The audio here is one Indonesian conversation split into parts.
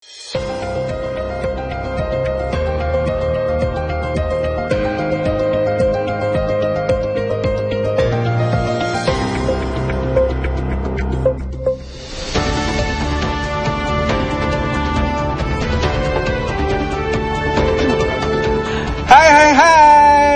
Hai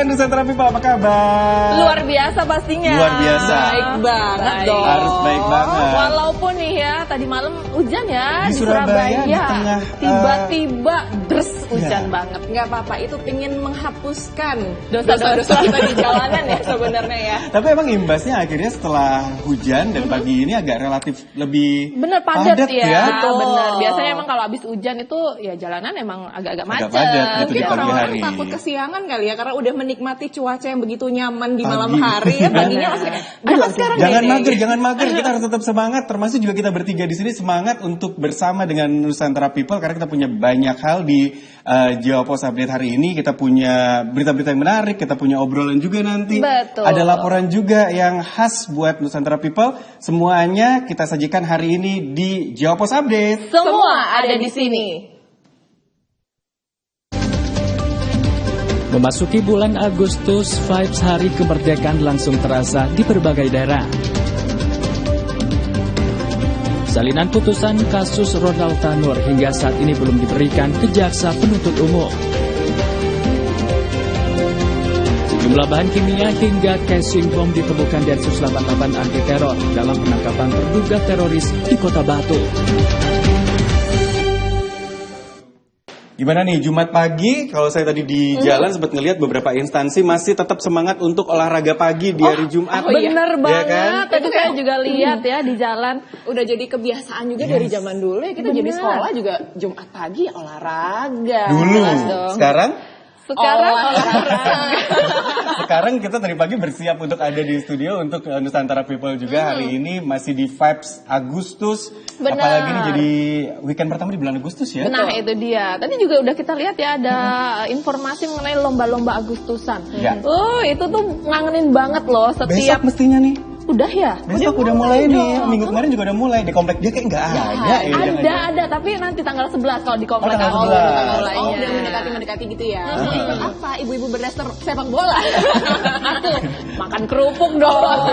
Nusantara People, apa kabar? Luar biasa pastinya. Luar biasa. Baik banget dong. Harus baik banget. Walaupun nih ya tadi malam hujan ya di Surabaya. Di tengah tiba-tiba dres hujan ya. banget. Nggak apa-apa, itu pingin menghapuskan dosa-dosa kita di jalanan ya sebenarnya ya. Tapi emang imbasnya akhirnya setelah hujan dan pagi ini agak relatif lebih Bener padat ya. Betul. Bener. Biasanya emang kalau habis hujan itu ya jalanan emang agak-agak macet. padat gitu di Mungkin pagi orang-orang hari. Takut kesiangan kali ya, karena udah menikmati cuaca yang begitu nyaman di malam hari ya, paginya masih berangkat sekarang Jangan mager, kita harus tetap semangat. Termasuk juga kita bertiga di sini semangat untuk bersama dengan Nusantara People karena kita punya banyak hal di Jawa Pos Update hari ini. Kita punya berita-berita yang menarik, kita punya obrolan juga nanti. Betul. Ada laporan juga yang khas buat Nusantara People. Semuanya kita sajikan hari ini di Jawa Pos Update. Semua ada di sini. Memasuki bulan Agustus, vibes hari kemerdekaan langsung terasa di berbagai daerah. Salinan putusan kasus Ronald Tanur hingga saat ini belum diberikan ke jaksa penuntut umum. Sejumlah bahan kimia hingga casing bom ditemukan Densus 88 anti teror dalam penangkapan terduga teroris di Kota Batu. Gimana nih Jumat pagi? Kalau saya tadi di jalan sempat ngelihat beberapa instansi masih tetap semangat untuk olahraga pagi di hari Jumat. Bener banget. kan? Tadi saya juga lihat ya di jalan. udah jadi kebiasaan juga dari zaman dulu ya, kita jadi sekolah juga Jumat pagi olahraga. Dulu, Jelas dong. sekarang Sekarang Sekarang kita tadi pagi bersiap untuk ada di studio untuk Nusantara People juga. Hari ini masih di vibes Agustus. Benar. Apalagi ini jadi weekend pertama di bulan Agustus ya. Nah itu dia. Tadi juga udah kita lihat ya ada informasi mengenai lomba-lomba Agustusan. Ya. Itu tuh ngangenin banget loh Besok setiap. mestinya nih. Udah ya? Besok udah mulai nih. Minggu kemarin juga udah mulai. Di komplek dia kayak nggak ada. Ya, Ada, tapi nanti tanggal 11 kalau di komplek tanggal 11. mulainya. Oh, udah mendekati gitu ya. Apa ibu-ibu berdaster sepak bola? Aku makan kerupuk dong.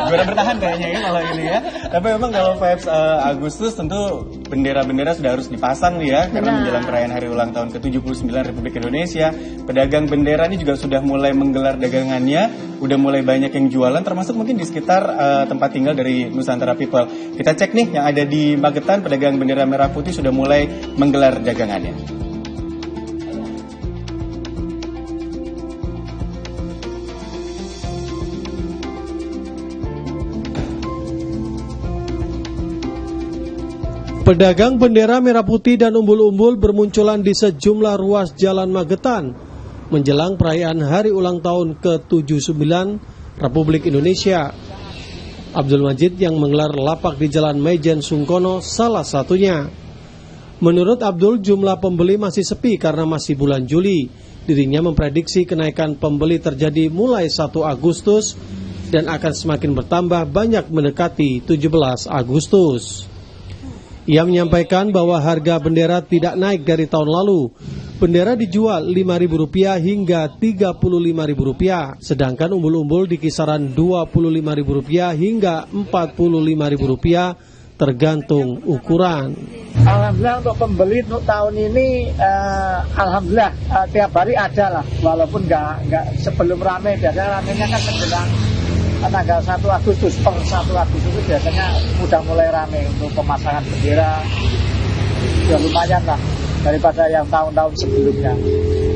Juara bertahan kayaknya ya kalau ini ya. Tapi memang kalau vibes Agustus tentu bendera-bendera sudah harus dipasang nih ya. Karena menjelang perayaan hari ulang tahun ke-79 Republik Indonesia. Pedagang bendera ini juga sudah mulai menggelar dagangannya. Udah mulai banyak yang jualan, termasuk mungkin di sekitar tempat tinggal dari Nusantara People. Kita cek nih yang ada di Magetan, pedagang bendera merah putih sudah mulai menggelar dagangannya. Pedagang bendera merah putih dan umbul-umbul bermunculan di sejumlah ruas jalan Magetan menjelang perayaan hari ulang tahun ke-79 Republik Indonesia. Abdul Majid yang menggelar lapak di Jalan Maijen Sungkono salah satunya. Menurut Abdul, jumlah pembeli masih sepi karena masih bulan Juli. Dirinya memprediksi kenaikan pembeli terjadi mulai 1 Agustus dan akan semakin bertambah banyak mendekati 17 Agustus. Ia menyampaikan bahwa harga bendera tidak naik dari tahun lalu. Bendera dijual Rp5.000 hingga Rp35.000, sedangkan umbul-umbul di kisaran Rp25.000 hingga Rp45.000 tergantung ukuran. Alhamdulillah untuk pembeli untuk tahun ini, alhamdulillah tiap hari ada lah, walaupun nggak sebelum rame. Biasanya ramenya kan menjelang tanggal 1 Agustus, per 1 Agustus itu biasanya udah mulai rame untuk pemasangan bendera. Ya lumayan lah daripada yang tahun-tahun sebelumnya.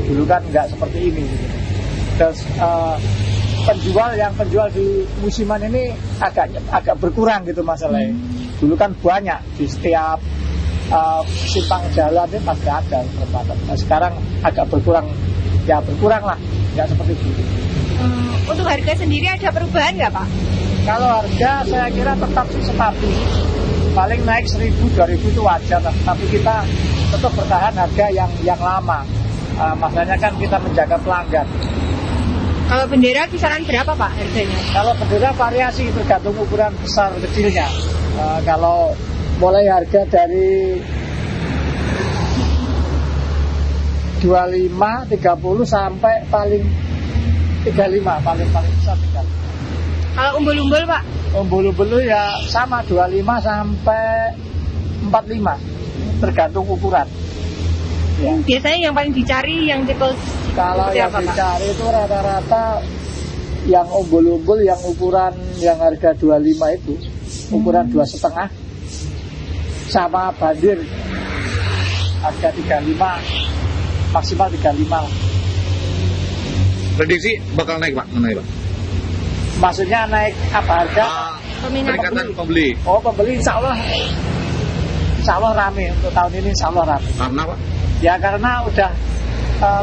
Dulu kan nggak seperti ini. Terus penjual di musiman ini agak berkurang gitu masalahnya. Dulu kan banyak di setiap simpang jalan ini pasti ada perempatan. Nah, sekarang agak berkurang lah, nggak seperti dulu. Untuk harga sendiri ada perubahan nggak Pak? Kalau harga saya kira tetap sih stabil. Paling naik 1.000-2.000 itu wajar lah. Tapi kita tetap bertahan harga yang lama. Masalahnya kan kita menjaga pelanggan. Kalau bendera kisaran berapa Pak harganya? Kalau bendera variasi tergantung ukuran besar kecilnya. Kalau mulai harga dari 25, 30 sampai paling 35, paling besar 35. Kalau umbul-umbul Pak? Umbul-umbul ya sama 25 sampai 45, tergantung ukuran. Ya. Biasanya yang paling dicari yang tipe Kalau seperti yang apa, Pak? dicari itu rata-rata yang umbul-umbul yang ukuran yang harga 25 itu, ukuran 2,5 sama bandir harga 35, maksimal 35. Prediksi bakal naik Pak, mana Pak? Maksudnya naik apa harga? Peningkatan pembeli. Oh, pembeli insya Allah rame untuk tahun ini, insya Allah rame. Karena Pak? Ya karena udah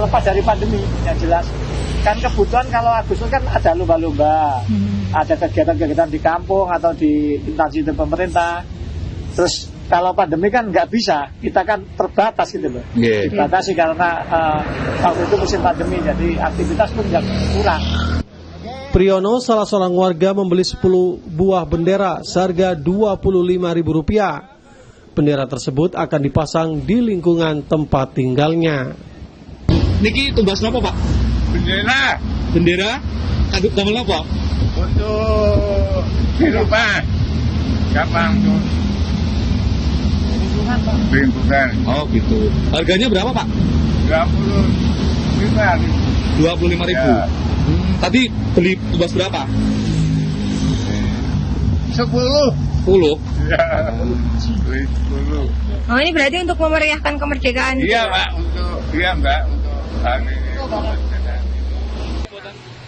lepas dari pandemi, yang jelas. Kan kebutuhan kalau Agustus kan ada lomba-lomba, ada kegiatan-kegiatan di kampung atau di instansi pemerintah. Terus kalau pandemi kan nggak bisa, kita kan terbatas gitu loh. Dibatasi karena waktu itu musim pandemi, jadi aktivitas pun nggak kurang. Priyono, salah seorang warga, membeli 10 buah bendera seharga Rp25.000. Bendera tersebut akan dipasang di lingkungan tempat tinggalnya. Niki tumbas apa Pak? Bendera. Bendera? Kaduk damel apa? Untuk di rumah. Gampang tuh. Lingkungan. Oh gitu. Harganya berapa Pak? 25.000. 25.000. Ya. Tadi beli tumbas berapa? 10. 10. Ya. Beli 10. Oh ini berarti untuk memeriahkan kemerdekaan. Iya Pak, untuk Mbak, untuk hari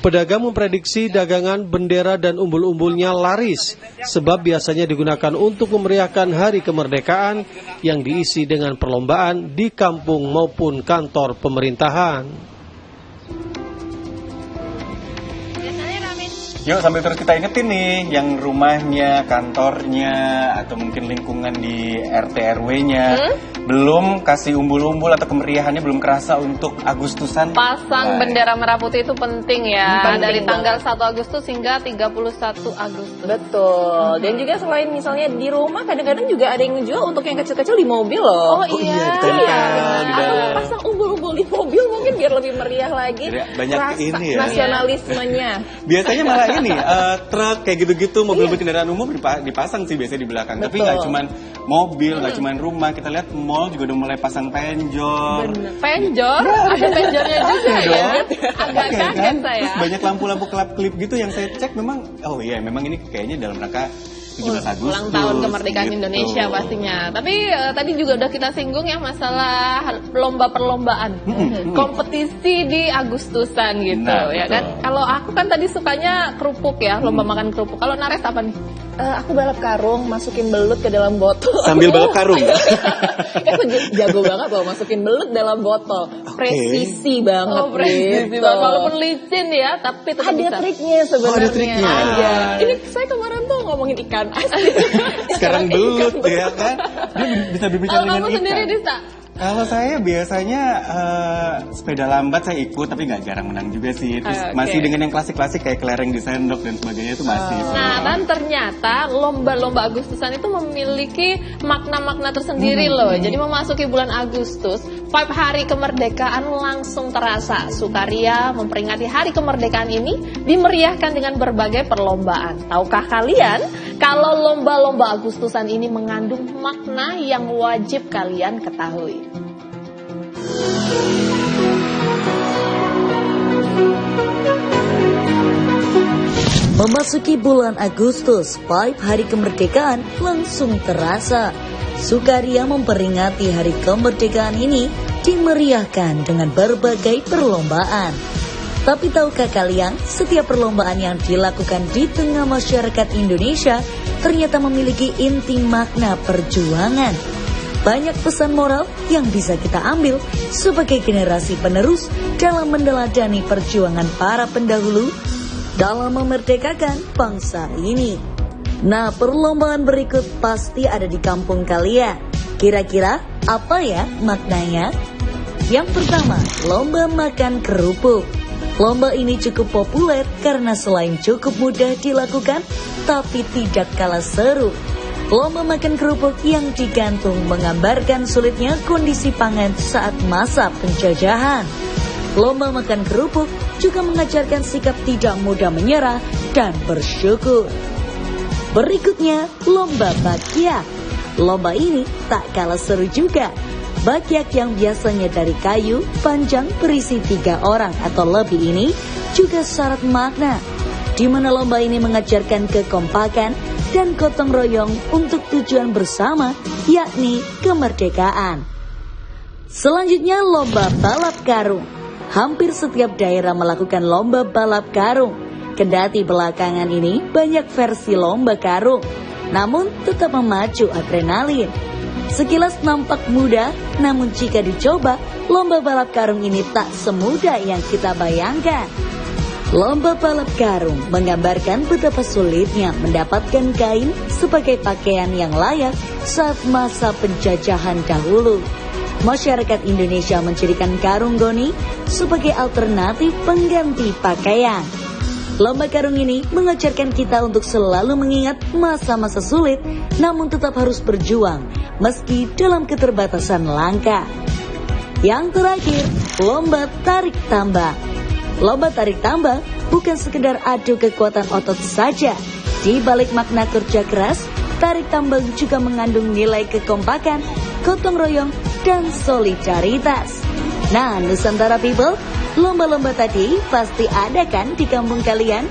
Pedagang memprediksi dagangan bendera dan umbul-umbulnya laris, sebab biasanya digunakan untuk memeriahkan hari kemerdekaan yang diisi dengan perlombaan di kampung maupun kantor pemerintahan. Yuk sambil terus kita ingetin nih yang rumahnya, kantornya, atau mungkin lingkungan di RT RW-nya belum kasih umbul-umbul atau kemeriahannya belum kerasa untuk Agustusan. Pasang bendera merah putih itu penting ya. Penting Dari tanggal banget. 1 Agustus hingga 31 Agustus. Betul. Dan juga selain misalnya di rumah, kadang-kadang juga ada yang ngejual untuk yang kecil-kecil di mobil loh. Oh iya. ditempel di Atau dalam. pasang umbul-umbul di mobil mungkin biar lebih meriah lagi. Banyak rasa ini ya. nasionalismenya. Biasanya malah ini truk kayak gitu-gitu, mobil kendaraan umum dipasang sih biasanya di belakang. Tapi Betul. nggak cuman mobil, nggak cuman rumah. Kita lihat mall juga udah mulai pasang penjor. Penjor? Ada penjornya juga ya. Agak Oke, kaget kan? saya. Terus banyak lampu-lampu kelap-kelip gitu yang saya cek memang, oh iya memang ini kayaknya dalam rangka 17 Agustus. Ulang tahun kemerdekaan gitu. Indonesia pastinya. Tapi tadi juga udah kita singgung ya masalah lomba-perlombaan, kompetisi di Agustusan gitu Nah, ya betul. kan. Kalau aku kan tadi sukanya kerupuk ya, lomba makan kerupuk. Kalau Nares apa nih? Aku balap karung, masukin belut ke dalam botol. Sambil balap karung. Aku jago banget loh masukin belut dalam botol. Presisi banget. Oh, presisi gitu. banget. Walaupun licin ya, tapi tetap Ada bisa. triknya sebenarnya. ada triknya. Ada. Ini saya kemarin tuh ngomongin ikan asli. Sekarang belut ya kan. Dia bisa berbicara Kalau dengan kamu ikan. sendiri Dista? Kalau saya biasanya sepeda lambat saya ikut, tapi nggak jarang menang juga sih. Terus Oke. masih dengan yang klasik-klasik kayak kelereng di sendok dan sebagainya itu masih. sih. Nah, dan ternyata lomba-lomba Agustusan itu memiliki makna-makna tersendiri loh. Jadi memasuki bulan Agustus, vibe hari kemerdekaan langsung terasa. Sukaria memperingati hari kemerdekaan ini dimeriahkan dengan berbagai perlombaan. Tahukah kalian kalau lomba-lomba Agustusan ini mengandung makna yang wajib kalian ketahui? Memasuki bulan Agustus, vibe hari kemerdekaan langsung terasa. Sukaria memperingati hari kemerdekaan ini dimeriahkan dengan berbagai perlombaan. Tapi tahukah kalian, setiap perlombaan yang dilakukan di tengah masyarakat Indonesia ternyata memiliki inti makna perjuangan. Banyak pesan moral yang bisa kita ambil sebagai generasi penerus dalam meneladani perjuangan para pendahulu dalam memerdekakan bangsa ini. Nah, perlombaan berikut pasti ada di kampung kalian. Kira-kira apa ya maknanya? Yang pertama, lomba makan kerupuk. Lomba ini cukup populer karena selain cukup mudah dilakukan, tapi tidak kalah seru. Lomba makan kerupuk yang digantung menggambarkan sulitnya kondisi pangan saat masa penjajahan. Lomba makan kerupuk juga mengajarkan sikap tidak mudah menyerah dan bersyukur. Berikutnya, lomba bakyak. Lomba ini tak kalah seru juga. Bakyak yang biasanya dari kayu, panjang berisi 3 orang atau lebih ini juga syarat makna, di mana lomba ini mengajarkan kekompakan dan gotong royong untuk tujuan bersama, yakni kemerdekaan. Selanjutnya, lomba balap karung. Hampir setiap daerah melakukan lomba balap karung. Kendati belakangan ini banyak versi lomba karung, namun tetap memacu adrenalin. Sekilas nampak mudah, namun jika dicoba, lomba balap karung ini tak semudah yang kita bayangkan. Lomba balap karung menggambarkan betapa sulitnya mendapatkan kain sebagai pakaian yang layak saat masa penjajahan dahulu. Masyarakat Indonesia menjadikan karung goni sebagai alternatif pengganti pakaian. Lomba karung ini mengajarkan kita untuk selalu mengingat masa-masa sulit, namun tetap harus berjuang meski dalam keterbatasan langkah. Yang terakhir, lomba tarik tambang. Lomba tarik tambang bukan sekedar adu kekuatan otot saja. Di balik makna kerja keras, tarik tambang juga mengandung nilai kekompakan, gotong royong, dan solidaritas. Nah, Nusantara People, lomba-lomba tadi pasti ada kan di kampung kalian?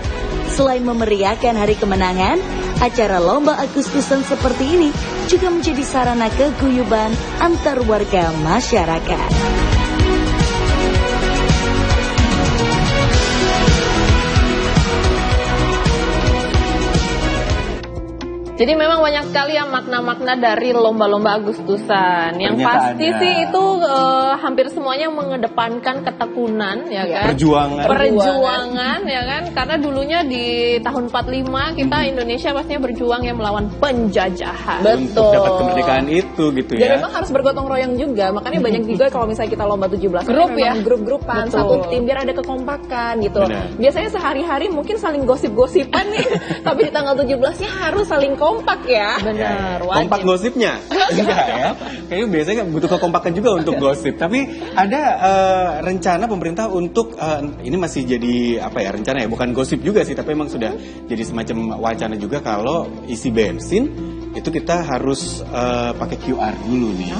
Selain memeriahkan hari kemenangan, acara lomba Agustusan seperti ini juga menjadi sarana keguyuban antar warga masyarakat. Jadi memang banyak sekali ya makna-makna dari lomba-lomba Agustusan. Yang Ternyata pasti ada. sih itu hampir semuanya mengedepankan ketekunan, ya kan? Perjuangan, ya kan? Karena dulunya di tahun 45 kita Indonesia pastinya berjuang ya melawan penjajahan. Untuk dapat kemerdekaan itu gitu Dan ya. memang harus bergotong royong juga. Makanya banyak juga kalau misalnya kita lomba 17 Grup memang ya? grup-grupan, Betul. satu tim biar ada kekompakan gitu. Benar. Biasanya sehari-hari mungkin saling gosip-gosipan nih, tapi di tanggal 17-nya harus saling kompak ya. Benar, Kompak wajib. gosipnya enggak ya? Kayaknya biasanya butuh kekompakan juga untuk gosip. Tapi ada rencana pemerintah untuk ini masih jadi apa ya, rencana ya, bukan gosip juga sih, tapi emang sudah jadi semacam wacana juga kalau isi bensin itu kita harus pakai QR dulu nih.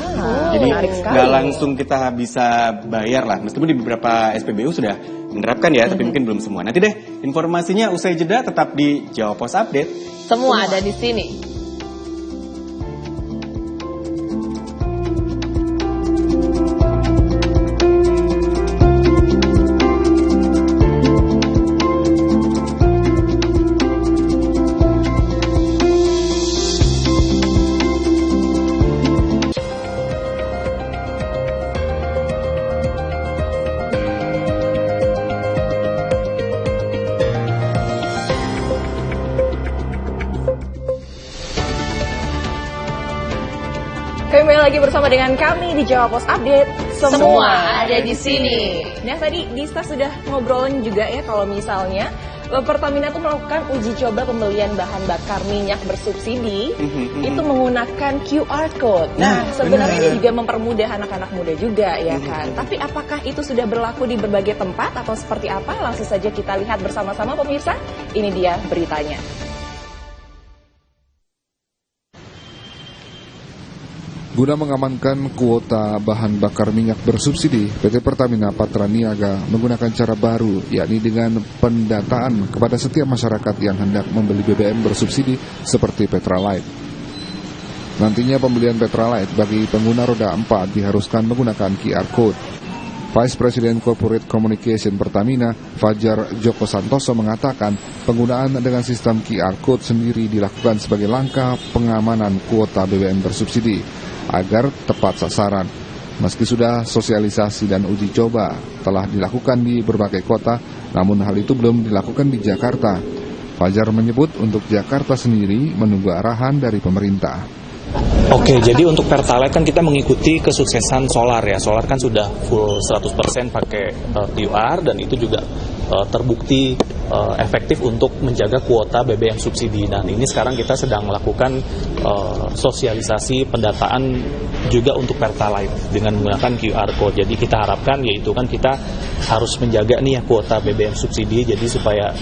Jadi menarik sekali. nggak langsung kita bisa bayar lah, meskipun di beberapa SPBU sudah menerapkan ya, tapi mungkin belum semua. Nanti deh informasinya usai jeda, tetap di Jawa Pos Update. Semua ada di sini. Kembali lagi bersama dengan kami di Jawa Pos Update. Semua ada di sini. Nah, tadi Dista sudah ngobrolin juga ya kalau misalnya Pertamina tuh melakukan uji coba pembelian bahan bakar minyak bersubsidi itu menggunakan QR code. Nah, sebenarnya ini juga mempermudah anak-anak muda juga ya kan. Tapi apakah itu sudah berlaku di berbagai tempat atau seperti apa? Langsung saja kita lihat bersama-sama pemirsa. Ini dia beritanya. Guna mengamankan kuota bahan bakar minyak bersubsidi, PT Pertamina Patra Niaga menggunakan cara baru, yakni dengan pendataan kepada setiap masyarakat yang hendak membeli BBM bersubsidi seperti Petralite. Nantinya pembelian Petralite bagi pengguna roda 4 diharuskan menggunakan QR Code. Vice President Corporate Communication Pertamina, Fajar Joko Santoso mengatakan penggunaan dengan sistem QR Code sendiri dilakukan sebagai langkah pengamanan kuota BBM bersubsidi agar tepat sasaran. Meski sudah sosialisasi dan uji coba telah dilakukan di berbagai kota, namun hal itu belum dilakukan di Jakarta. Fajar menyebut untuk Jakarta sendiri menunggu arahan dari pemerintah. Oke, jadi untuk Pertalite kan kita mengikuti kesuksesan Solar ya. Solar kan sudah full 100% pakai QR dan itu juga terbukti efektif untuk menjaga kuota BBM subsidi. Dan ini sekarang kita sedang melakukan sosialisasi pendataan juga untuk Pertalite dengan menggunakan QR code. Jadi kita harapkan yaitu kan kita harus menjaga nih ya kuota BBM subsidi, jadi supaya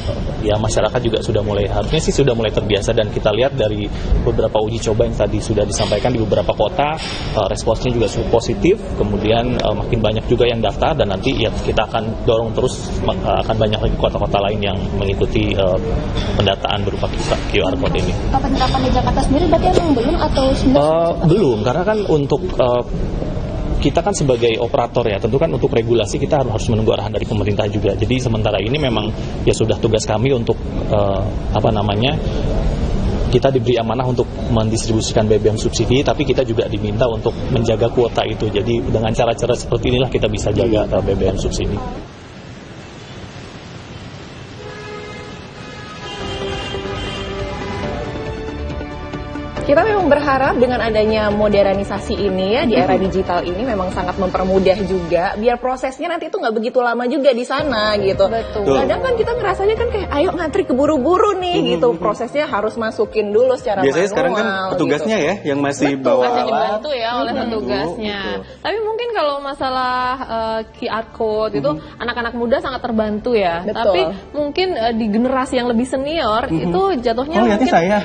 ya masyarakat juga harusnya sih sudah mulai terbiasa, dan kita lihat dari beberapa uji coba yang tadi sudah disampaikan di beberapa kota, responsnya juga positif, kemudian makin banyak juga yang daftar, dan nanti ya kita akan dorong terus, akan banyak lagi kota-kota lain yang mengikuti pendataan berupa QR code ini. Penerapan di Jakarta sendiri berarti emang belum atau sudah? Belum, karena kan untuk kita kan sebagai operator ya, tentu kan untuk regulasi kita harus menunggu arahan dari pemerintah juga. Jadi sementara ini memang ya sudah tugas kami untuk kita diberi amanah untuk mendistribusikan BBM subsidi, tapi kita juga diminta untuk menjaga kuota itu. Jadi dengan cara-cara seperti inilah kita bisa jaga BBM subsidi. Kita memang berharap dengan adanya modernisasi ini ya di era digital ini memang sangat mempermudah juga, biar prosesnya nanti itu nggak begitu lama juga di sana gitu. Betul. Kadang kan kita ngerasanya kan kayak ayo ngantri keburu-buru nih gitu, prosesnya harus masukin dulu secara biasanya manual. Sekarang kan petugasnya gitu. ya yang masih bawa masih alat. dibantu ya oleh petugasnya. Tapi mungkin kalau masalah QR code itu anak-anak muda sangat terbantu ya. Betul. Tapi mungkin di generasi yang lebih senior itu jatuhnya mungkin saya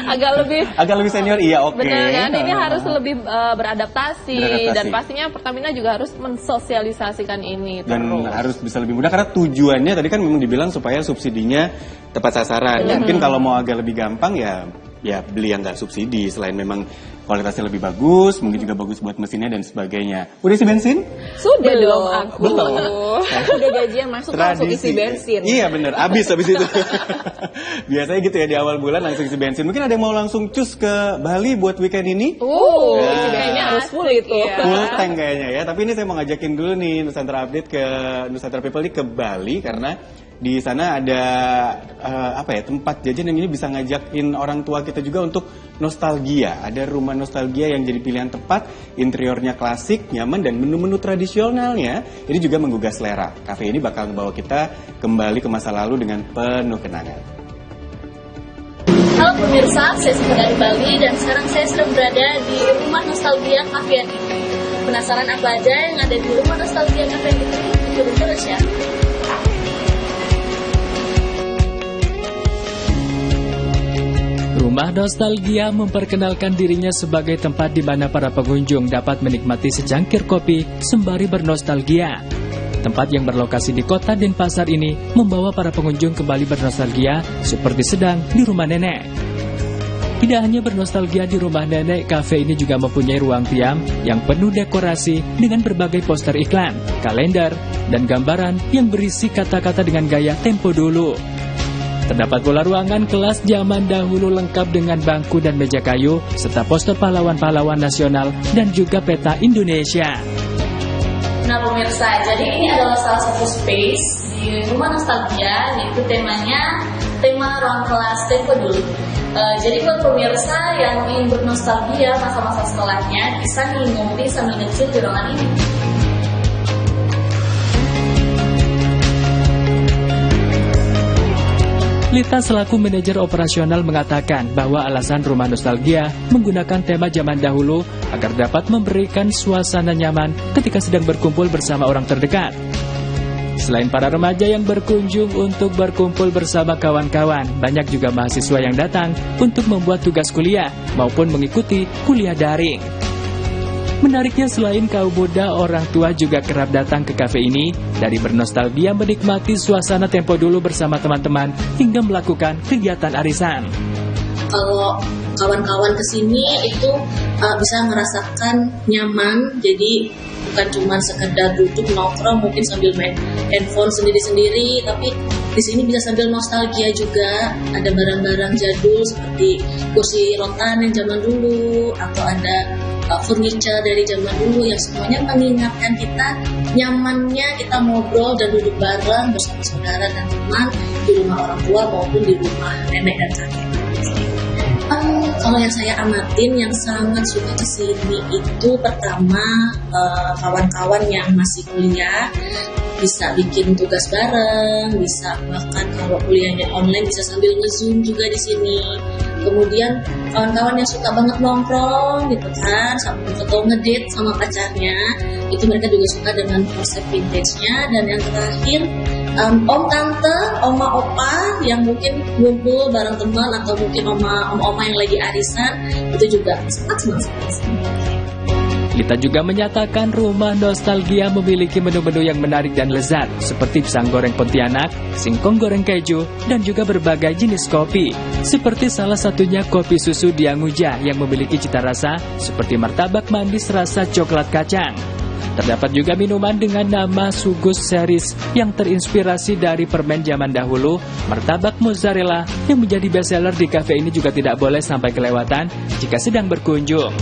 agak lebih senior, iya oke. Benar kan? Ini harus lebih beradaptasi, dan pastinya Pertamina juga harus mensosialisasikan ini dan terus. harus bisa lebih mudah, karena tujuannya tadi kan memang dibilang supaya subsidinya tepat sasaran. Mungkin kalau mau agak lebih gampang ya beli yang nggak subsidi, selain memang kualitasnya lebih bagus, mungkin juga bagus buat mesinnya dan sebagainya. Udah isi bensin? Sudah belum aku. Belum. Aku udah gajian masuk langsung isi bensin. Iya bener, habis itu. Biasanya gitu ya, di awal bulan langsung isi bensin. Mungkin ada yang mau langsung cus ke Bali buat weekend ini? Isi bensinnya harus full itu. Full tank kayaknya ya. Tapi ini saya mau ngajakin dulu nih Nusantara Update ke Nusantara People ini ke Bali, karena di sana ada tempat jajan yang ini bisa ngajakin orang tua kita juga untuk nostalgia. Ada rumah nostalgia yang jadi pilihan tepat, interiornya klasik, nyaman, dan menu-menu tradisionalnya ini juga menggugah selera. Cafe ini bakal membawa kita kembali ke masa lalu dengan penuh kenangan. Halo pemirsa, saya sedang dari Bali dan sekarang saya sedang berada di Rumah Nostalgia Cafe ini. Penasaran apa aja yang ada di Rumah Nostalgia Cafe ini? Ikutin terus ya. Rumah Nostalgia memperkenalkan dirinya sebagai tempat di mana para pengunjung dapat menikmati secangkir kopi sembari bernostalgia. Tempat yang berlokasi di kota Denpasar ini membawa para pengunjung kembali bernostalgia seperti sedang di rumah nenek. Tidak hanya bernostalgia di rumah nenek, kafe ini juga mempunyai ruang diam yang penuh dekorasi dengan berbagai poster iklan, kalender, dan gambaran yang berisi kata-kata dengan gaya tempo dulu. Terdapat pula ruangan kelas zaman dahulu lengkap dengan bangku dan meja kayu, serta poster pahlawan-pahlawan nasional dan juga peta Indonesia. Nah pemirsa, jadi ini adalah salah satu space di Rumah Nostalgia, yaitu tema ruang kelas tempo dulu. Jadi buat pemirsa yang ingin bernostalgia masa-masa sekolahnya, bisa nih ngopi sambil nge-chill di ruangan ini. Lita selaku manajer operasional mengatakan bahwa alasan Rumah Nostalgia menggunakan tema zaman dahulu agar dapat memberikan suasana nyaman ketika sedang berkumpul bersama orang terdekat. Selain para remaja yang berkunjung untuk berkumpul bersama kawan-kawan, banyak juga mahasiswa yang datang untuk membuat tugas kuliah maupun mengikuti kuliah daring. Menariknya, selain kaum muda, orang tua juga kerap datang ke kafe ini dari bernostalgia menikmati suasana tempo dulu bersama teman-teman hingga melakukan kegiatan arisan. Kalau kawan-kawan kesini itu bisa merasakan nyaman, jadi bukan cuma sekedar duduk nongkrong mungkin sambil main handphone sendiri-sendiri, tapi di sini bisa sambil nostalgia juga. Ada barang-barang jadul seperti kursi rotan yang zaman dulu, atau ada furniture dari zaman dulu yang semuanya mengingatkan kita nyamannya kita ngobrol dan duduk bareng bersama saudara dan teman di rumah orang tua maupun di rumah nenek dan kakek. Kalau yang saya amatin yang sangat suka kesini itu pertama kawan-kawan yang masih kuliah, bisa bikin tugas bareng, bisa bahkan kalau kuliahnya online bisa sambil nge-zoom juga di sini. Kemudian kawan-kawan yang suka banget nongkrong gitu kan, atau ngedate sama pacarnya, itu mereka juga suka dengan konsep vintage-nya. Dan yang terakhir, om tante, oma opa yang mungkin ngumpul bareng teman atau mungkin oma yang lagi arisan, itu juga sangat senang. Lita juga menyatakan rumah nostalgia memiliki menu-menu yang menarik dan lezat, seperti pisang goreng Pontianak, singkong goreng keju, dan juga berbagai jenis kopi. Seperti salah satunya kopi susu Dianguja yang memiliki cita rasa seperti martabak manis rasa coklat kacang. Terdapat juga minuman dengan nama Sugus Series yang terinspirasi dari permen zaman dahulu. Martabak mozzarella yang menjadi bestseller di kafe ini juga tidak boleh sampai kelewatan jika sedang berkunjung.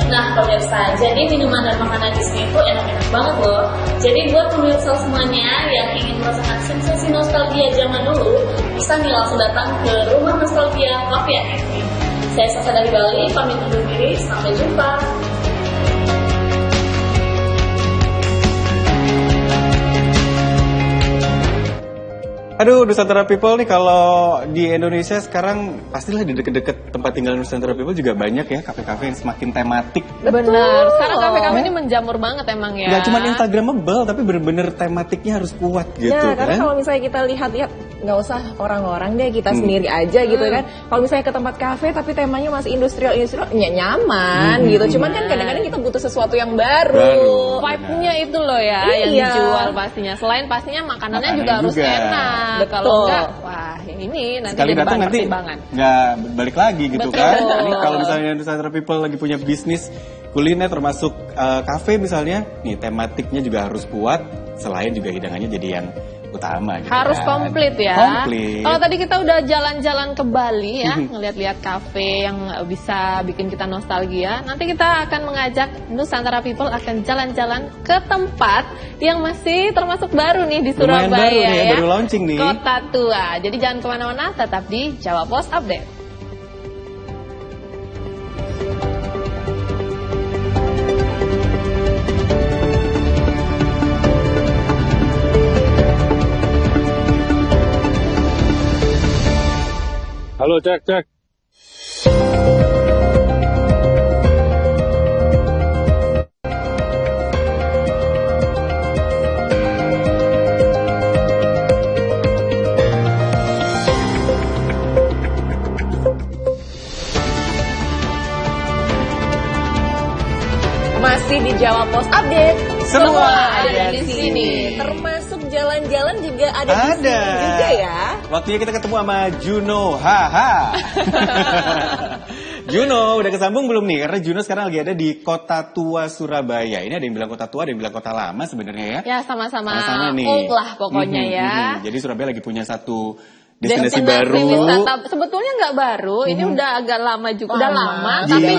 Nah pemirsa, jadi minuman dan makanan di sini itu enak-enak banget loh. Jadi buat pemirsa semuanya yang ingin merasakan sensasi nostalgia zaman dulu, bisa nih langsung datang ke Rumah Nostalgia Coffee & Cafe. Saya Sasa dari Bali, pamit undur diri, sampai jumpa. Aduh, Nusantara People nih kalau di Indonesia sekarang pastilah di deket-deket tempat tinggal Nusantara People juga banyak ya kafe-kafe yang semakin tematik. Benar, sekarang kafe-kafe ini menjamur banget emang ya. Gak cuma instagramable tapi bener-bener tematiknya harus kuat gitu. Nah, karena kan? kalau misalnya kita lihat-lihat, nggak usah orang-orang deh, kita sendiri aja gitu kan. Kalau misalnya ke tempat kafe tapi temanya masih industrial, nyaman gitu. Cuman kan kadang-kadang kita butuh sesuatu yang baru. Vibe-nya itu loh ya yang dijual pastinya. Selain pastinya makanannya juga harus enak. Kalau enggak, wah ini nanti sekali jadi datang bahan nanti pertimbangan. nggak balik lagi gitu. Betul. Kan. Ini kalau misalnya Nusantara People lagi punya bisnis kuliner termasuk kafe misalnya, nih tematiknya juga harus kuat. Selain juga hidangannya jadi yang utama gitu. Harus kan. komplit ya. Komplit. Kalau tadi kita udah jalan-jalan ke Bali ya, ngeliat-liat kafe yang bisa bikin kita nostalgia. Nanti kita akan mengajak Nusantara People akan jalan-jalan ke tempat yang masih termasuk baru nih di Surabaya. Lumayan baru nih, ya. baru launching nih. Kota Tua. Jadi jangan kemana-mana, tetap di Jawa Pos Update. Halo, cek. Masih di Jawa Pos Update. Semua ada di sini. Termasuk jalan-jalan juga ada di sini juga ya. Waktunya kita ketemu sama Juno. Haha. Juno, udah kesambung belum nih? Karena Juno sekarang lagi ada di Kota Tua Surabaya. Ini ada yang bilang Kota Tua, ada yang bilang Kota Lama sebenarnya ya. Ya sama-sama nih. old lah pokoknya ya. Jadi Surabaya lagi punya satu destinasi baru. Wisata. Sebetulnya nggak baru, ini udah agak lama juga. Udah lama, tapi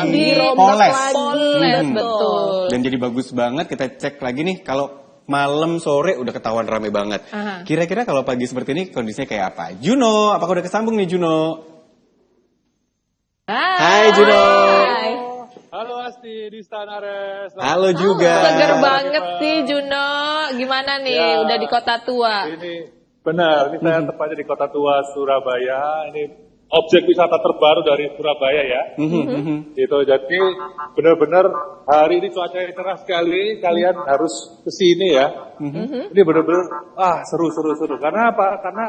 Poles. Betul. Dan jadi bagus banget. Kita cek lagi nih kalau malam sore udah ketahuan rame banget. Kira-kira kalau pagi seperti ini kondisinya kayak apa? Juno, apakah udah kesambung nih Juno? Hai Juno. Halo Asti di Stanares. Halo juga. Seger banget sih Juno. Gimana nih? Udah di Kota Tua. Ini benar, ini saya tepatnya di Kota Tua Surabaya. Ini objek wisata terbaru dari Surabaya ya. Itu jadi benar-benar hari ini cuacanya cerah sekali. Kalian harus kesini ya. Ini benar-benar seru. Karena apa? Karena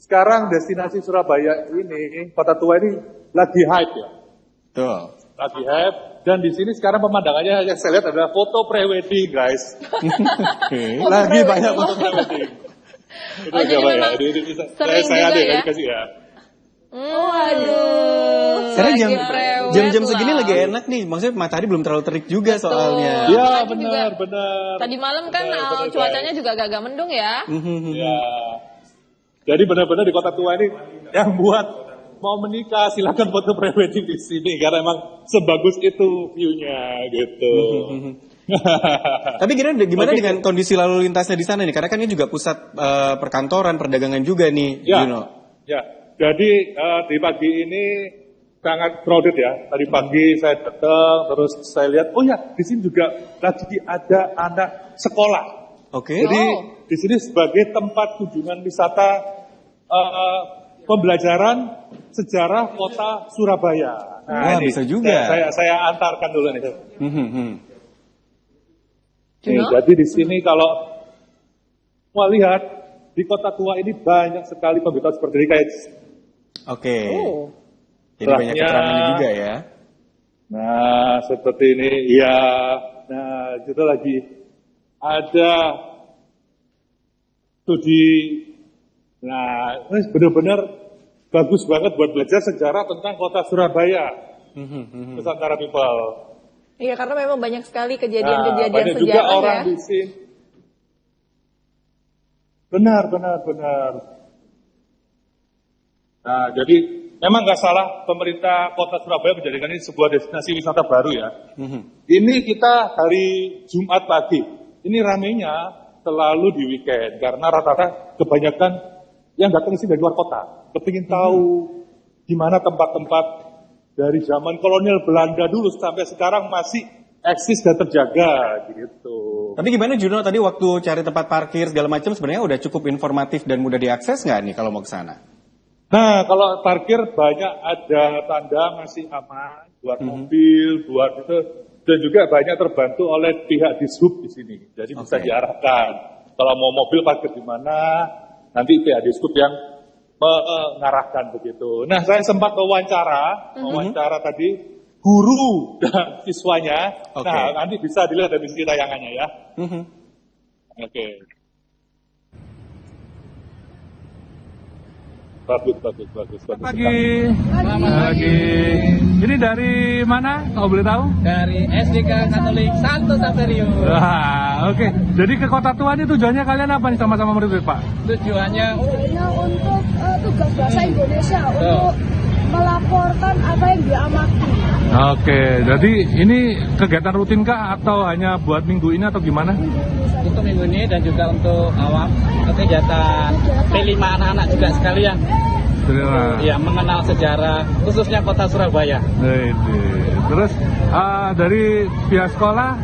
sekarang destinasi Surabaya ini, Kota Tua ini lagi hype ya. Tuh. Lagi hype. Dan di sini sekarang pemandangannya yang saya lihat adalah foto pre-wedding guys. Lagi banyak foto pre-wedding. Jadi memang sering saya juga ya. kasih ya. Waduh. Karena jam-jam segini lagi enak nih. Maksudnya matahari belum terlalu terik juga soalnya. Iya benar. Tadi malam kan cuacanya juga agak mendung ya. Ya. Jadi benar-benar di Kota Tua ini yang buat mau menikah silakan foto pre-wedding di sini karena emang sebagus itu view-nya gitu. Tapi gimana dengan kondisi lalu lintasnya di sana nih? Karena kan ini juga pusat perkantoran, perdagangan juga nih, Juno. Ya. Jadi di pagi ini sangat crowded ya. Tadi pagi saya datang, terus saya lihat, oh ya, di sini juga lagi ada anak sekolah. Oke. Jadi di sini sebagai tempat kunjungan wisata pembelajaran sejarah kota Surabaya. Nah, ini bisa juga. Saya antarkan dulu nih. Jadi di sini kalau mau lihat di Kota Tua ini banyak sekali pemberitahuan seperti ini kayak. Oke. Jadi banyak keterangannya juga ya. Nah, seperti ini, ya. Nah, itu lagi ada studi. Nah, ini benar-benar bagus banget buat belajar sejarah tentang kota Surabaya. Nusantara People. Iya, karena memang banyak sekali kejadian-kejadian banyak sejarah juga orang ya. di sini. Benar. Nah, jadi memang nggak salah pemerintah kota Surabaya menjadikan ini sebuah destinasi wisata baru ya. Ini kita hari Jumat pagi. Ini ramenya selalu di weekend karena rata-rata kebanyakan yang datang sini dari luar kota. Kepingin tahu gimana tempat-tempat dari zaman kolonial Belanda dulu sampai sekarang masih eksis dan terjaga gitu. Tapi gimana Juno tadi waktu cari tempat parkir segala macam sebenarnya udah cukup informatif dan mudah diakses nggak nih kalau mau ke sana? Nah, kalau parkir banyak ada tanda masih aman buat mobil, buat itu, dan juga banyak terbantu oleh pihak Dishub di sini. Jadi bisa diarahkan. Kalau mau mobil parkir di mana, nanti pihak Dishub yang mengarahkan begitu. Nah, saya sempat wawancara tadi guru dan siswanya. Nah, nanti bisa dilihat dari sisi tayangannya ya. Oke. Bagus. Pagi. Ini dari mana? Kalau boleh tahu? Dari SDK Katolik Santo Saverio. Oke. Jadi ke Kota Tua ini tujuannya kalian apa nih sama-sama murid Pak? Tujuannya untuk tugas bahasa Indonesia untuk melaporkan apa yang diamati. Oke. Jadi ini kegiatan rutinkah atau hanya buat minggu ini atau gimana? Untuk minggu ini dan juga untuk awam kegiatan P5 anak-anak juga sekalian. Ya, mengenal sejarah khususnya kota Surabaya. Terus dari pihak sekolah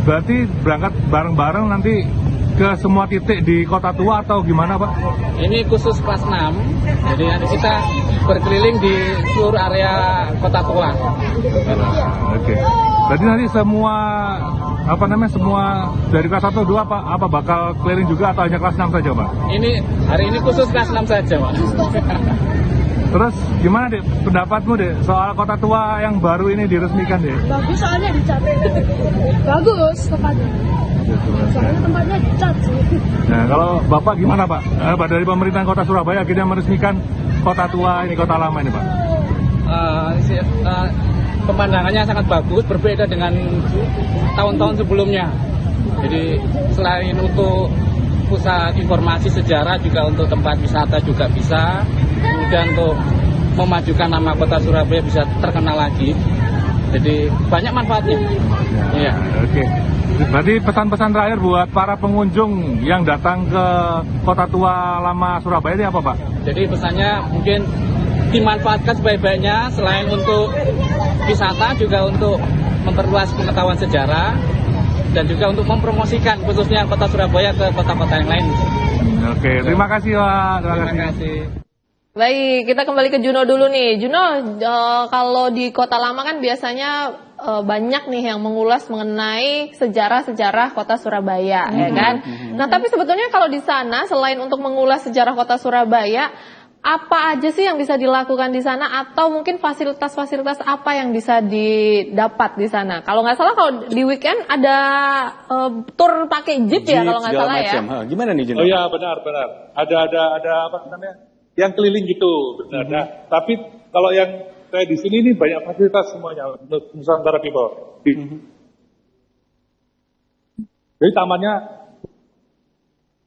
berarti berangkat bareng-bareng nanti ke semua titik di Kota Tua atau gimana Pak? Ini khusus kelas 6, jadi nanti kita berkeliling di seluruh area Kota Tua. Oke. Berarti nanti semua dari kelas 1 2 apa bakal keliling juga atau hanya kelas 6 saja Pak? Ini hari ini khusus kelas 6 saja Pak. Terus gimana Dek pendapatmu Dek soal Kota Tua yang baru ini diresmikan Dek? Bagus soalnya dicat. Bagus tempatnya. Soalnya tempatnya dicat sih. Nah kalau Bapak gimana Pak? Dari pemerintahan Kota Surabaya akhirnya meresmikan Kota Tua ini, Kota Lama ini Pak? Pemandangannya sangat bagus, berbeda dengan tahun-tahun sebelumnya. Jadi selain untuk pusat informasi sejarah, juga untuk tempat wisata juga bisa. Kemudian untuk memajukan nama kota Surabaya bisa terkenal lagi. Jadi banyak manfaatnya. Iya. Oke. Berarti pesan-pesan terakhir buat para pengunjung yang datang ke Kota Tua Lama Surabaya ini apa Pak? Jadi pesannya mungkin dimanfaatkan sebaik-baiknya, selain untuk wisata juga untuk memperluas pengetahuan sejarah dan juga untuk mempromosikan khususnya kota Surabaya ke kota-kota yang lain. Oke, terima kasih Pak. Terima kasih. Baik, kita kembali ke Juno dulu nih. Juno, kalau di Kota Lama kan biasanya banyak nih yang mengulas mengenai sejarah-sejarah kota Surabaya, ya kan? Nah, tapi sebetulnya kalau di sana selain untuk mengulas sejarah kota Surabaya, apa aja sih yang bisa dilakukan di sana atau mungkin fasilitas-fasilitas apa yang bisa didapat di sana? Kalau nggak salah kalau di weekend ada tur pakai jeep ya kalau nggak salah ya. Gimana nih Juno? Oh ya benar. Ada apa namanya? Yang keliling gitu, benar. Nah, tapi kalau yang kayak di sini ini banyak fasilitas semuanya untuk Nusantara People. Jadi tamannya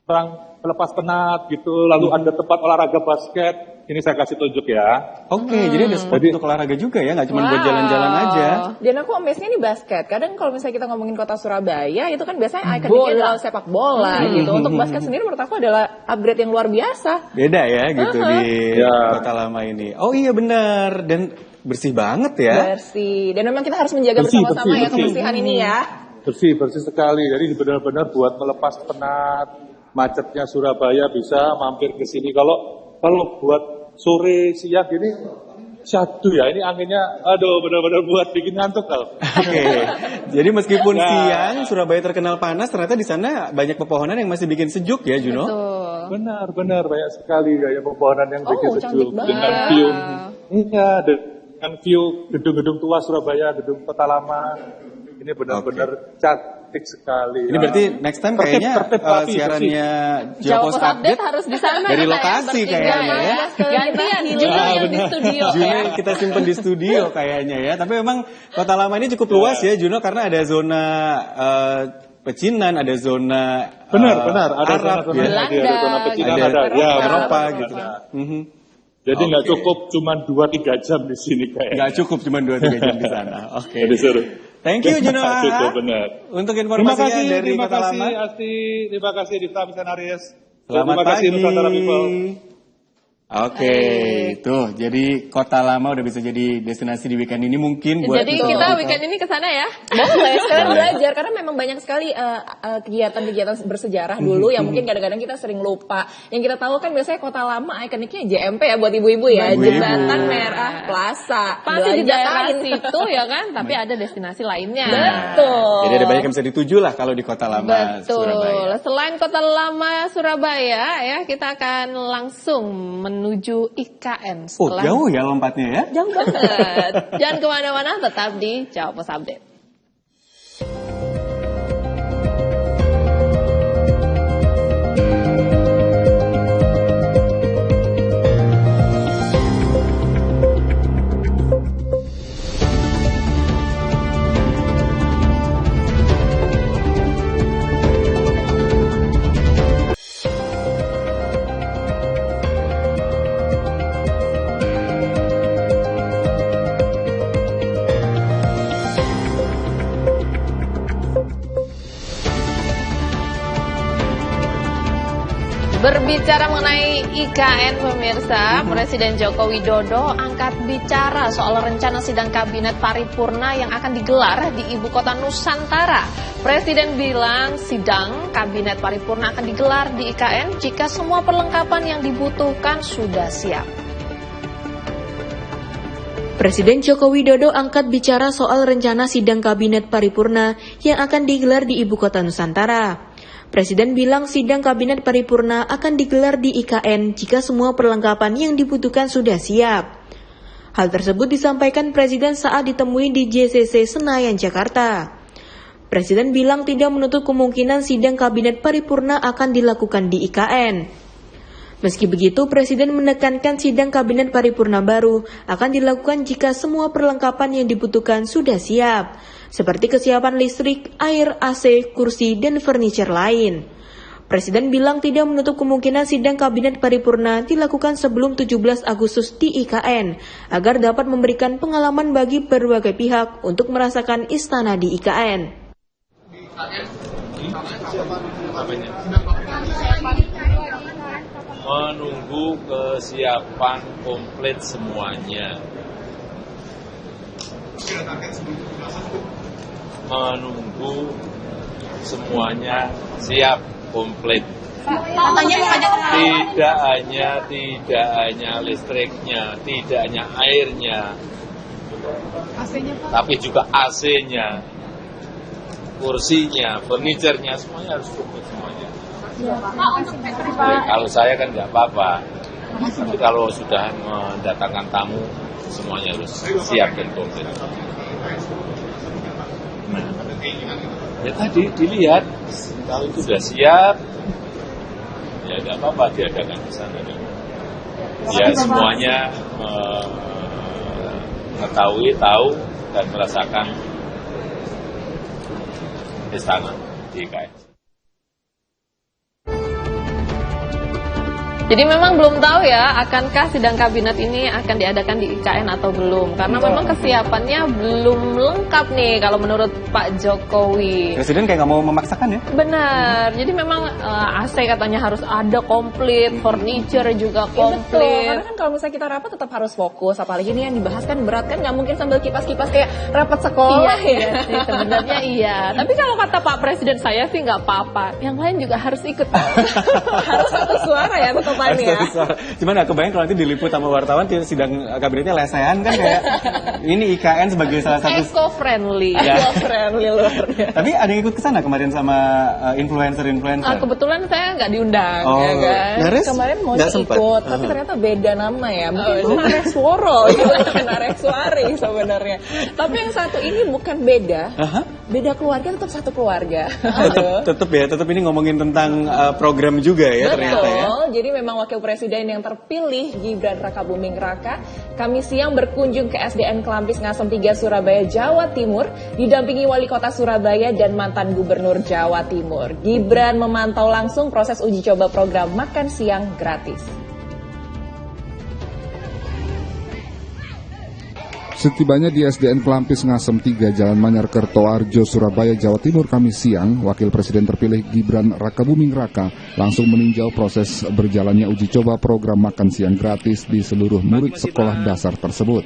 orang pelepas penat gitu, lalu ada tempat olahraga basket. Ini saya kasih tunjuk ya. Oke, jadi ada spot untuk olahraga juga ya, nggak cuma buat jalan-jalan aja. Dan aku amazed-nya nih basket. Kadang kalau misalnya kita ngomongin kota Surabaya, itu kan biasanya ikoniknya adalah sepak bola gitu. Untuk basket sendiri menurut aku adalah upgrade yang luar biasa. Beda ya gitu di Kota Lama ini. Oh iya benar. Dan bersih banget ya. Bersih. Dan memang kita harus menjaga bersama-sama ya kebersihan ini ya. Bersih sekali. Jadi benar-benar buat melepas penat, macetnya Surabaya bisa mampir ke sini. Kalau buat sore siang gini, syahdu ya, ini anginnya benar-benar buat bikin ngantuk kalau. Oke. Jadi meskipun siang Surabaya terkenal panas, ternyata di sana banyak pepohonan yang masih bikin sejuk ya, Juno. Benar banyak sekali ya pepohonan yang bikin sejuk dengan view. Iya, dengan view gedung-gedung tua Surabaya, gedung Kota Lama. Ini benar-benar cantik sekali. Ini berarti next time kayaknya siarannya Jawa Post Update harus di sana dari lokasi kayaknya ya. Gantian Juno yang di studio. Juno kita simpen di studio kayaknya ya. Tapi memang Kota Lama ini cukup luas ya Juno, karena ada zona pecinan, ada zona benar ada Arab, zona zona pecinan, ada Eropa gitu. Jadi nggak cukup cuma 2-3 jam di sini kayaknya. Nggak cukup cuma 2-3 jam di sana. Oke. Thank you Juno. Benar. Untuk informasinya dari Kota Lama. Terima kasih Dita Misenaris. Selamat terima kasih pagi. Nusantara People. Oke, tuh jadi Kota Lama udah bisa jadi destinasi di weekend ini mungkin buat jadi kita weekend ini ke sana ya. Boleh sekalian belajar karena memang banyak sekali kegiatan-kegiatan bersejarah dulu yang mungkin kadang-kadang kita sering lupa. Yang kita tahu kan biasanya Kota Lama ikoniknya JMP ya buat ibu-ibu ya, Jembatan Merah Plaza. Pasti di daerah situ ya kan, tapi ada destinasi lainnya. Betul. Jadi ada banyak yang bisa dituju lah kalau di Kota Lama Surabaya. Selain Kota Lama Surabaya ya, kita akan langsung menuju IKN. Jauh ya lompatnya ya? Jauh banget. Jangan kemana-mana, tetap di Jawa Post Update. Berbicara mengenai IKN pemirsa, Presiden Joko Widodo angkat bicara soal rencana sidang kabinet paripurna yang akan digelar di ibu kota Nusantara. Presiden bilang sidang kabinet paripurna akan digelar di IKN jika semua perlengkapan yang dibutuhkan sudah siap. Presiden Joko Widodo angkat bicara soal rencana sidang kabinet paripurna yang akan digelar di ibu kota Nusantara. Presiden bilang sidang kabinet paripurna akan digelar di IKN jika semua perlengkapan yang dibutuhkan sudah siap. Hal tersebut disampaikan Presiden saat ditemui di JCC Senayan, Jakarta. Presiden bilang tidak menutup kemungkinan sidang kabinet paripurna akan dilakukan di IKN. Meski begitu, Presiden menekankan sidang kabinet paripurna baru akan dilakukan jika semua perlengkapan yang dibutuhkan sudah siap, seperti kesiapan listrik, air, AC, kursi, dan furniture lain. Presiden bilang tidak menutup kemungkinan sidang kabinet paripurna dilakukan sebelum 17 Agustus di IKN, agar dapat memberikan pengalaman bagi berbagai pihak untuk merasakan istana di IKN. Menunggu kesiapan komplit semuanya. Menunggu semuanya siap komplit. Tidak hanya listriknya, tidak hanya airnya, tapi juga AC-nya, kursinya, furniture-nya, semuanya harus komplit semuanya. Kalau saya kan nggak apa-apa, tapi kalau sudah mendatangkan tamu, semuanya harus siap dan komplit. Ya tadi dilihat, kalau itu sudah siap, ya nggak apa-apa diadakan di sana. Ya semuanya mengetahui, tahu, dan merasakan istana di IKN. Jadi memang belum tahu ya, akankah sidang kabinet ini akan diadakan di IKN atau belum. Karena memang kesiapannya belum lengkap nih kalau menurut Pak Jokowi. Presiden kayak nggak mau memaksakan ya? Benar, jadi memang AC katanya harus ada komplit, furniture juga komplit. Betul, karena kan kalau misalnya kita rapat tetap harus fokus, apalagi ini yang dibahas kan berat kan, nggak mungkin sambil kipas-kipas kayak rapat sekolah Iya sih, sebenarnya iya. Tapi kalau kata Pak Presiden saya sih nggak apa-apa, yang lain juga harus ikut. Harus satu suara ya tetepannya ya. Cuman nggak kebayang kalau nanti diliput sama wartawan sidang kabinetnya lesehan kan kayak ini IKN sebagai salah satu eco-friendly. Ya. Eco-friendly luar biasa. Tapi ada yang ikut kesana kemarin sama influencer-influencer? Kebetulan saya nggak diundang, Oh, ya kan? Nares Kemarin mau nggak ikut, sempet? tapi ternyata beda nama ya. Mungkin Naresworo, gitu. Nareswari sebenarnya. Tapi yang satu ini bukan beda, beda keluarga, tetap satu keluarga. Tetap ini ngomongin tentang program juga ya. Betul. Ternyata ya. Jadi memang wakil presiden yang terpilih Gibran Rakabuming Raka Kamis siang berkunjung ke SDN Kelampis Ngasem 3 Surabaya, Jawa Timur, didampingi wali kota Surabaya dan mantan gubernur Jawa Timur. Gibran memantau langsung proses uji coba program makan siang gratis. Setibanya di SDN Kelampis Ngasem 3 Jalan Manyar Kertoarjo, Surabaya, Jawa Timur Kamis siang, Wakil Presiden terpilih Gibran Rakabuming Raka langsung meninjau proses berjalannya uji coba program makan siang gratis di seluruh murid sekolah dasar tersebut.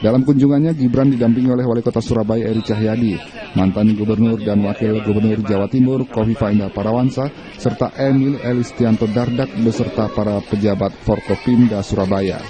Dalam kunjungannya, Gibran didampingi oleh Wali Kota Surabaya Eri Cahyadi, mantan Gubernur dan Wakil Gubernur Jawa Timur Kofifa Indar Parawansa, serta Emil Elistianto Dardak beserta para pejabat Forkopimda Surabaya.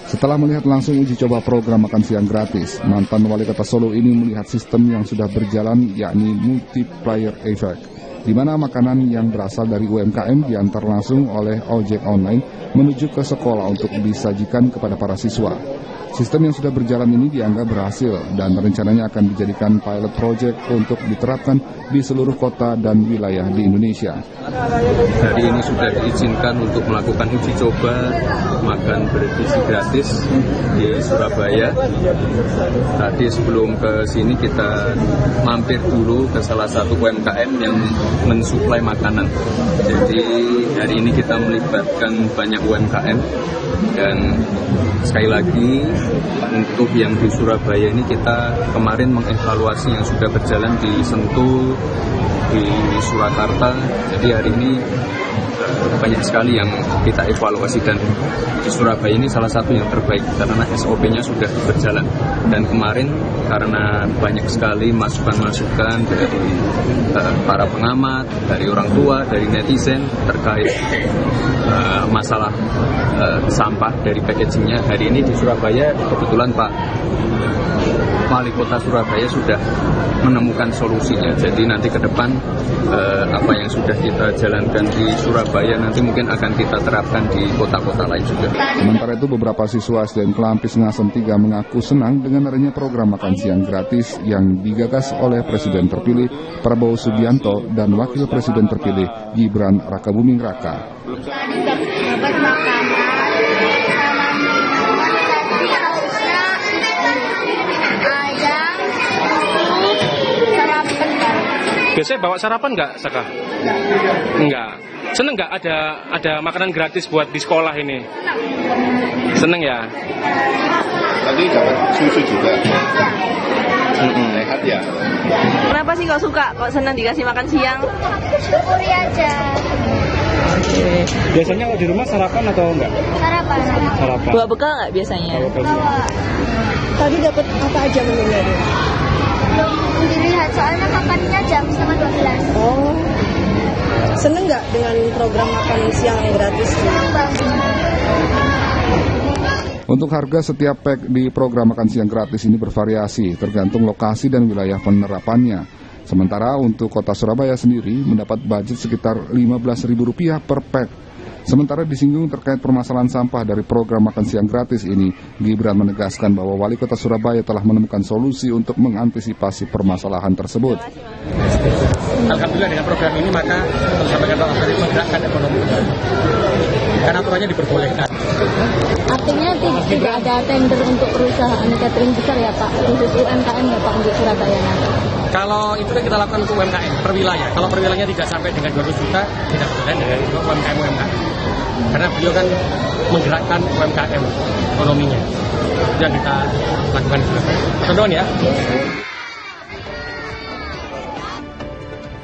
Setelah melihat langsung uji coba program makan siang gratis, mantan Wali Kota Solo ini melihat sistem yang sudah berjalan, yakni multiplier effect, di mana makanan yang berasal dari UMKM diantar langsung oleh ojek online menuju ke sekolah untuk disajikan kepada para siswa. Sistem yang sudah berjalan ini dianggap berhasil dan rencananya akan dijadikan pilot project untuk diterapkan di seluruh kota dan wilayah di Indonesia. Hari ini sudah diizinkan untuk melakukan uji coba makan bergizi gratis di Surabaya. Tadi sebelum ke sini kita mampir dulu ke salah satu UMKM yang mensuplai makanan. Jadi hari ini kita melibatkan banyak UMKM dan sekali lagi untuk yang di Surabaya ini kita kemarin mengevaluasi yang sudah berjalan di Sentul, di Surakarta. Jadi hari ini banyak sekali yang kita evaluasi dan di Surabaya ini salah satu yang terbaik karena SOP-nya sudah berjalan. Dan kemarin karena banyak sekali masukan-masukan dari para pengamat, dari orang tua, dari netizen terkait masalah sampah dari packagingnya. Hari ini di Surabaya kebetulan Pak Wali Kota Surabaya sudah menemukan solusinya. Jadi nanti ke depan apa yang sudah kita jalankan di Surabaya nanti mungkin akan kita terapkan di kota-kota lain juga. Sementara itu beberapa siswa SDN Kelampis Ngasem 3 mengaku senang dengan adanya program makan siang gratis yang digagas oleh Presiden terpilih Prabowo Subianto dan Wakil Presiden terpilih Gibran Rakabuming Raka. Dapat makanan sama minuman tadi harusnya ayam, sarapan. Biasanya bawa sarapan nggak, Saka? Enggak. Seneng nggak ada makanan gratis buat di sekolah ini? Seneng ya? Tadi dapat susu juga. Sehat ya. Kenapa sih kok suka? Kok senang dikasih makan siang? Syukuri aja. Oke. Biasanya kalau di rumah sarapan atau enggak? Sarapan. Sarapan. Bawa bekal nggak biasanya? Tadi dapat apa aja menunya? Belum dilihat, soalnya makannya jam 11:30. Oh. Seneng nggak dengan program makan siang yang gratis? Seneng banget. Untuk harga setiap pack di program makan siang gratis ini bervariasi tergantung lokasi dan wilayah penerapannya. Sementara untuk kota Surabaya sendiri mendapat budget sekitar Rp15.000 per pack. Sementara disinggung terkait permasalahan sampah dari program makan siang gratis ini, Gibran menegaskan bahwa Wali Kota Surabaya telah menemukan solusi untuk mengantisipasi permasalahan tersebut. Alhamdulillah dengan program ini maka disampaikan Pak Menteri menggerakkan ekonomi karena aturannya diperbolehkan. Artinya tidak ada tender untuk perusahaan catering besar ya Pak, khusus UMKM ya Pak untuk Surabaya nanti? Kalau itu kan kita lakukan untuk UMKM per wilayah. Kalau per wilayahnya tidak sampai dengan 200 juta, tidak berjalan dengan UMKM. Karena beliau kan menggerakkan UMKM ekonominya. Itu yang kita lakukan. Tonton ya.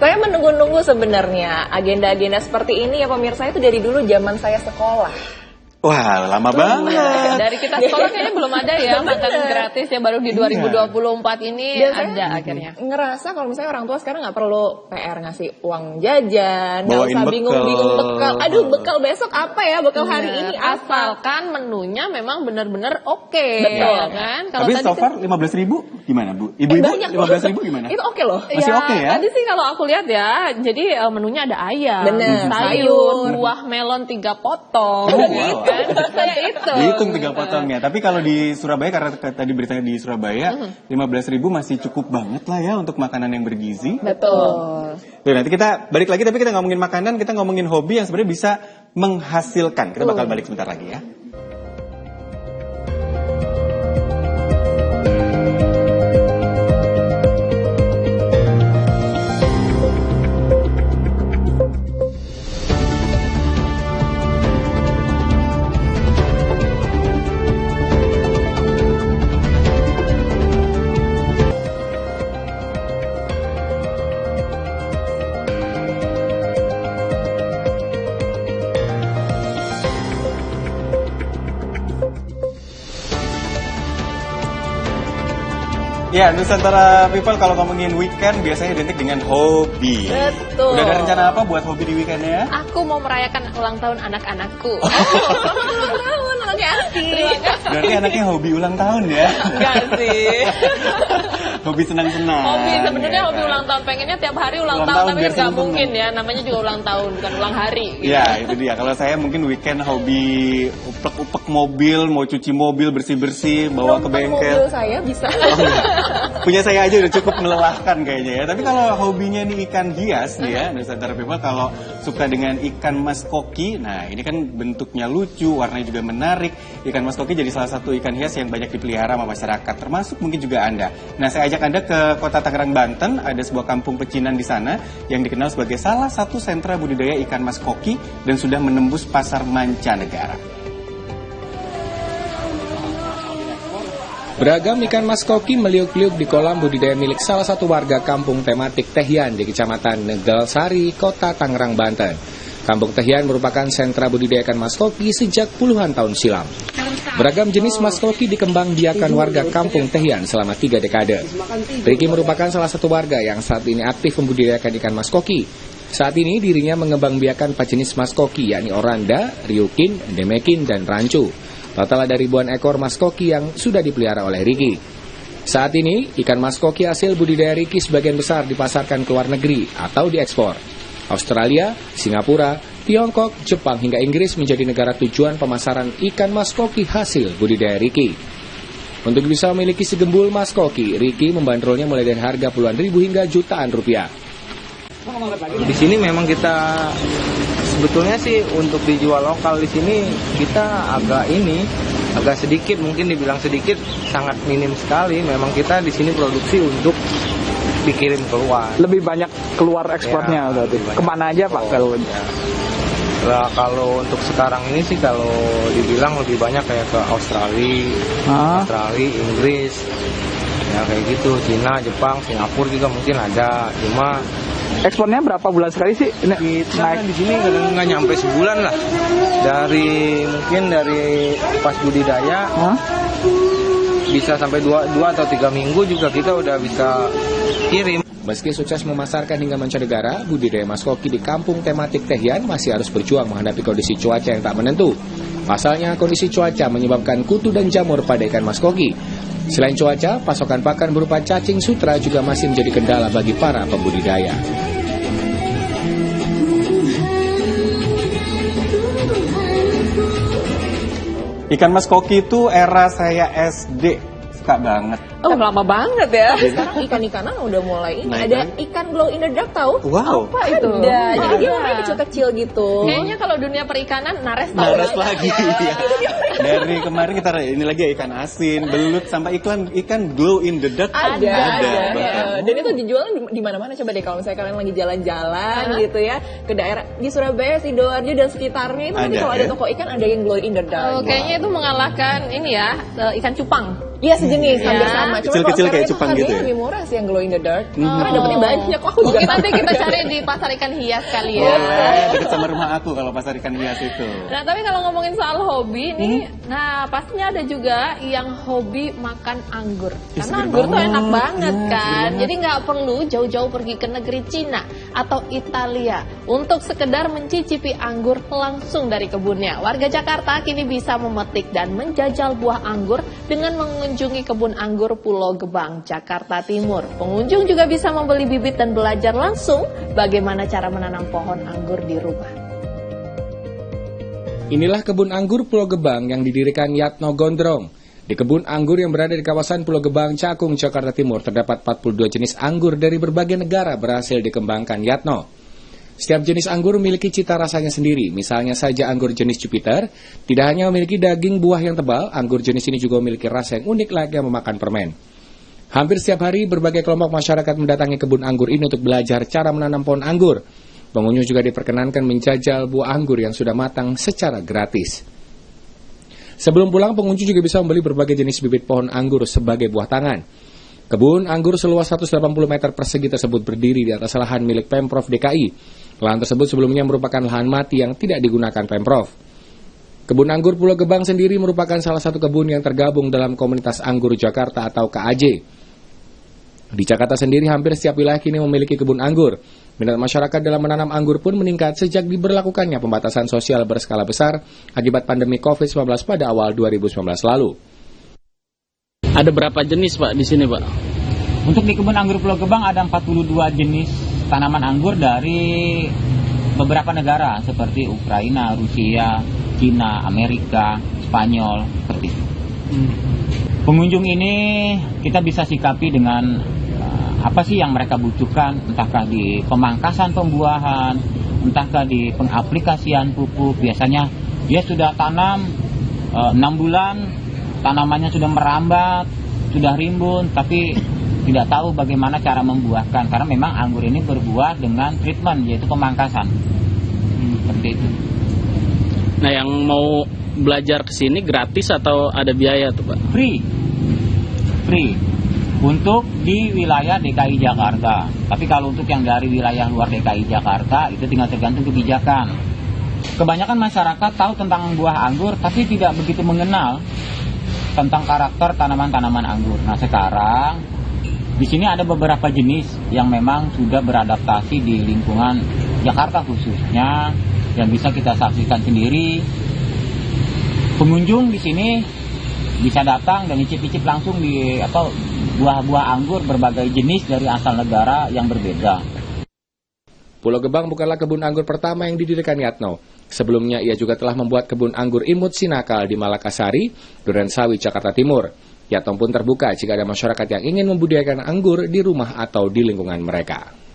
Saya menunggu-nunggu sebenarnya agenda-agenda seperti ini ya pemirsa, itu dari dulu zaman saya sekolah. Wah, lama banget. Dari kita sekolah kayaknya belum ada ya makanan gratis ya, baru di 2024 ini ada akhirnya. Ngerasa kalau misalnya orang tua sekarang nggak perlu PR ngasih uang jajan, nggak Bawain usah bekal. bingung-bingung bekal. Aduh, bekal besok apa ya? Bekal hari ini apa? Asalkan menunya memang benar-benar oke. Betul. Ya kan? Kalau Tapi tadi so far 15.000 gimana, Bu? Ibu-ibu banyak loh. 15.000 gimana? Itu oke loh. Masih oke ya? Tadi sih kalau aku lihat ya, jadi menunya ada ayam, Bener. sayur, buah melon 3 potong, gitu kan? Seperti itu. Dihitung 3 potongnya. Tapi kalau di Surabaya, karena tadi beritanya di Surabaya, 15.000 masih cukup banget lah ya untuk makanan yang bergizi. Betul. Tuh, nanti kita balik lagi, tapi kita ngomongin makanan, kita ngomongin hobi yang sebenarnya bisa menghasilkan. Kita bakal balik sebentar lagi ya. Ya, Nusantara People kalau ngomongin weekend biasanya identik dengan hobi. Betul. Udah ada rencana apa buat hobi di weekendnya? Aku mau merayakan ulang tahun anak-anakku. Ulang tahun, anaknya Asti. Berarti anaknya hobi ulang tahun ya? Enggak sih. Hobi senang-senang. Hobi sebenarnya ya hobi kan? ulang tahun, pengennya tiap hari ulang Ulang tahun, tahun tapi biar nggak seneng-seneng. mungkin ya, namanya juga ulang tahun bukan ulang hari. Gitu. Ya, itu dia. Kalau saya mungkin weekend hobi upek-upek mobil, mau cuci mobil, bersih-bersih, bawa ke bengkel. Mobil saya bisa. Punya saya aja udah cukup melelahkan kayaknya ya. Tapi kalau hobinya nih ikan hias nih ya, Nusantara People kalau suka dengan ikan mas koki, nah ini kan bentuknya lucu, warnanya juga menarik. Ikan mas koki jadi salah satu ikan hias yang banyak dipelihara sama masyarakat, termasuk mungkin juga Anda. Nah, saya ajak Anda ke kota Tangerang, Banten. Ada sebuah kampung pecinan di sana yang dikenal sebagai salah satu sentra budidaya ikan mas koki dan sudah menembus pasar mancanegara. Beragam ikan mas koki meliuk-liuk di kolam budidaya milik salah satu warga kampung tematik Tehian di Kecamatan Negalsari, Kota Tangerang, Banten. Kampung Tehian merupakan sentra budidaya ikan mas koki sejak puluhan tahun silam. Beragam jenis mas koki dikembangbiakan warga kampung Tehian selama 3 dekade. Riki merupakan salah satu warga yang saat ini aktif membudidayakan ikan mas koki. Saat ini dirinya mengembangbiakan 4 jenis mas koki, yakni oranda, ryukin, demekin, dan rancu. Total ada ribuan ekor mas koki yang sudah dipelihara oleh Riki. Saat ini, ikan mas koki hasil budidaya Riki sebagian besar dipasarkan ke luar negeri atau diekspor. Australia, Singapura, Tiongkok, Jepang hingga Inggris menjadi negara tujuan pemasaran ikan mas koki hasil budidaya Riki. Untuk bisa memiliki segembul mas koki, Riki membandrolnya mulai dari harga puluhan ribu hingga jutaan rupiah. Di sini memang kita sebetulnya sih untuk dijual lokal di sini kita agak sedikit, mungkin dibilang sedikit, sangat minim sekali. Memang kita di sini produksi untuk dikirim keluar. Lebih banyak keluar ekspornya berarti. Kemana aja Pak kalau? Nah, kalau untuk sekarang ini sih kalau dibilang lebih banyak kayak ke Australia, Inggris, ya kayak gitu, Cina, Jepang, Singapura juga mungkin ada. Cuma ekspornya berapa bulan sekali sih? Kita di sini nggak nyampe sebulan lah. Dari pas budidaya bisa sampai 2 atau 3 minggu juga kita udah bisa kirim. Meski sukses memasarkan hingga mancanegara, budidaya mas koki di kampung tematik Tehian masih harus berjuang menghadapi kondisi cuaca yang tak menentu. Pasalnya, kondisi cuaca menyebabkan kutu dan jamur pada ikan mas koki. Selain cuaca, pasokan pakan berupa cacing sutra juga masih menjadi kendala bagi para pembudidaya. Ikan mas koki itu era saya SD. Suka banget. Oh, lama banget ya. Sekarang ikan-ikanan udah mulai ini. Naik, Ada ikan glow in the dark tahu? Wow. Apa itu? Ada. Jadi dia warnanya kecil-kecil gitu. Kayaknya kalau dunia perikanan Nares tahu. Nares lagi. Ya. Ya. Dari kemarin kita ini lagi ikan asin, belut, sampai ikan glow in the dark. Ada. bahkan. Dan itu dijual di mana-mana. Coba deh kalau misalnya kalian lagi jalan-jalan gitu ya ke daerah di Surabaya, Sidoarjo dan sekitarnya itu nanti kalau ada toko ikan ada yang glow in the dark. Kayaknya itu mengalahkan ini ya ikan cupang. Iya sejenis, hampir sama. Cuma Kecil-kecil kalau kayak sekarang cupang itu gitu harganya ya? lebih murah sih yang glow in the dark. Karena dapetnya banyak. Aku juga Mungkin nanti kita cari di pasar ikan hias kali ya. Boleh, deket sama rumah aku kalau pasar ikan hias itu. Nah, tapi kalau ngomongin soal hobi nih, nah pastinya ada juga yang hobi makan anggur. Karena anggur tuh enak banget kan. Jadi nggak perlu jauh-jauh pergi ke negeri Cina atau Italia untuk sekedar mencicipi anggur langsung dari kebunnya. Warga Jakarta kini bisa memetik dan menjajal buah anggur dengan mengunjungi kebun anggur Pulau Gebang, Jakarta Timur. Pengunjung juga bisa membeli bibit dan belajar langsung bagaimana cara menanam pohon anggur di rumah. Inilah kebun anggur Pulau Gebang yang didirikan Yatno Gondrong. Di kebun anggur yang berada di kawasan Pulau Gebang, Cakung, Jakarta Timur, terdapat 42 jenis anggur dari berbagai negara berhasil dikembangkan Yatno. Setiap jenis anggur memiliki cita rasanya sendiri. Misalnya saja anggur jenis Jupiter, tidak hanya memiliki daging buah yang tebal, anggur jenis ini juga memiliki rasa yang unik layaknya memakan permen. Hampir setiap hari, berbagai kelompok masyarakat mendatangi kebun anggur ini untuk belajar cara menanam pohon anggur. Pengunjung juga diperkenankan menjajal buah anggur yang sudah matang secara gratis. Sebelum pulang, pengunjung juga bisa membeli berbagai jenis bibit pohon anggur sebagai buah tangan. Kebun anggur seluas 180 meter persegi tersebut berdiri di atas lahan milik Pemprov DKI. Lahan tersebut sebelumnya merupakan lahan mati yang tidak digunakan Pemprov. Kebun anggur Pulau Gebang sendiri merupakan salah satu kebun yang tergabung dalam Komunitas Anggur Jakarta atau KAJ. Di Jakarta sendiri hampir setiap wilayah kini memiliki kebun anggur. Minat masyarakat dalam menanam anggur pun meningkat sejak diberlakukannya pembatasan sosial berskala besar akibat pandemi COVID-19 pada awal 2019 lalu. Ada berapa jenis Pak di sini Pak? Untuk di kebun anggur Pulau Gebang ada 42 jenis tanaman anggur dari beberapa negara seperti Ukraina, Rusia, Cina, Amerika, Spanyol, seperti itu. Pengunjung ini kita bisa sikapi dengan apa sih yang mereka butuhkan, entahkah di pemangkasan pembuahan, entahkah di pengaplikasian pupuk. Biasanya dia sudah tanam 6 bulan, tanamannya sudah merambat, sudah rimbun, tapi tidak tahu bagaimana cara membuahkan. Karena memang anggur ini berbuah dengan treatment, yaitu pemangkasan. Seperti itu. Nah, yang mau belajar ke sini gratis atau ada biaya tuh Pak? Free. Untuk di wilayah DKI Jakarta. Tapi kalau untuk yang dari wilayah luar DKI Jakarta, itu tinggal tergantung kebijakan. Kebanyakan masyarakat tahu tentang buah anggur, tapi tidak begitu mengenal tentang karakter tanaman-tanaman anggur. Nah sekarang di sini ada beberapa jenis yang memang sudah beradaptasi di lingkungan Jakarta khususnya, yang bisa kita saksikan sendiri. Pengunjung di sini bisa datang dan icip-icip langsung di buah-buah anggur berbagai jenis dari asal negara yang berbeda. Pulau Gebang bukanlah kebun anggur pertama yang didirikan Yatno. Sebelumnya ia juga telah membuat kebun anggur Imut Sinakal di Malakasari, Durensawi, Jakarta Timur. Yatno pun terbuka jika ada masyarakat yang ingin membudidayakan anggur di rumah atau di lingkungan mereka.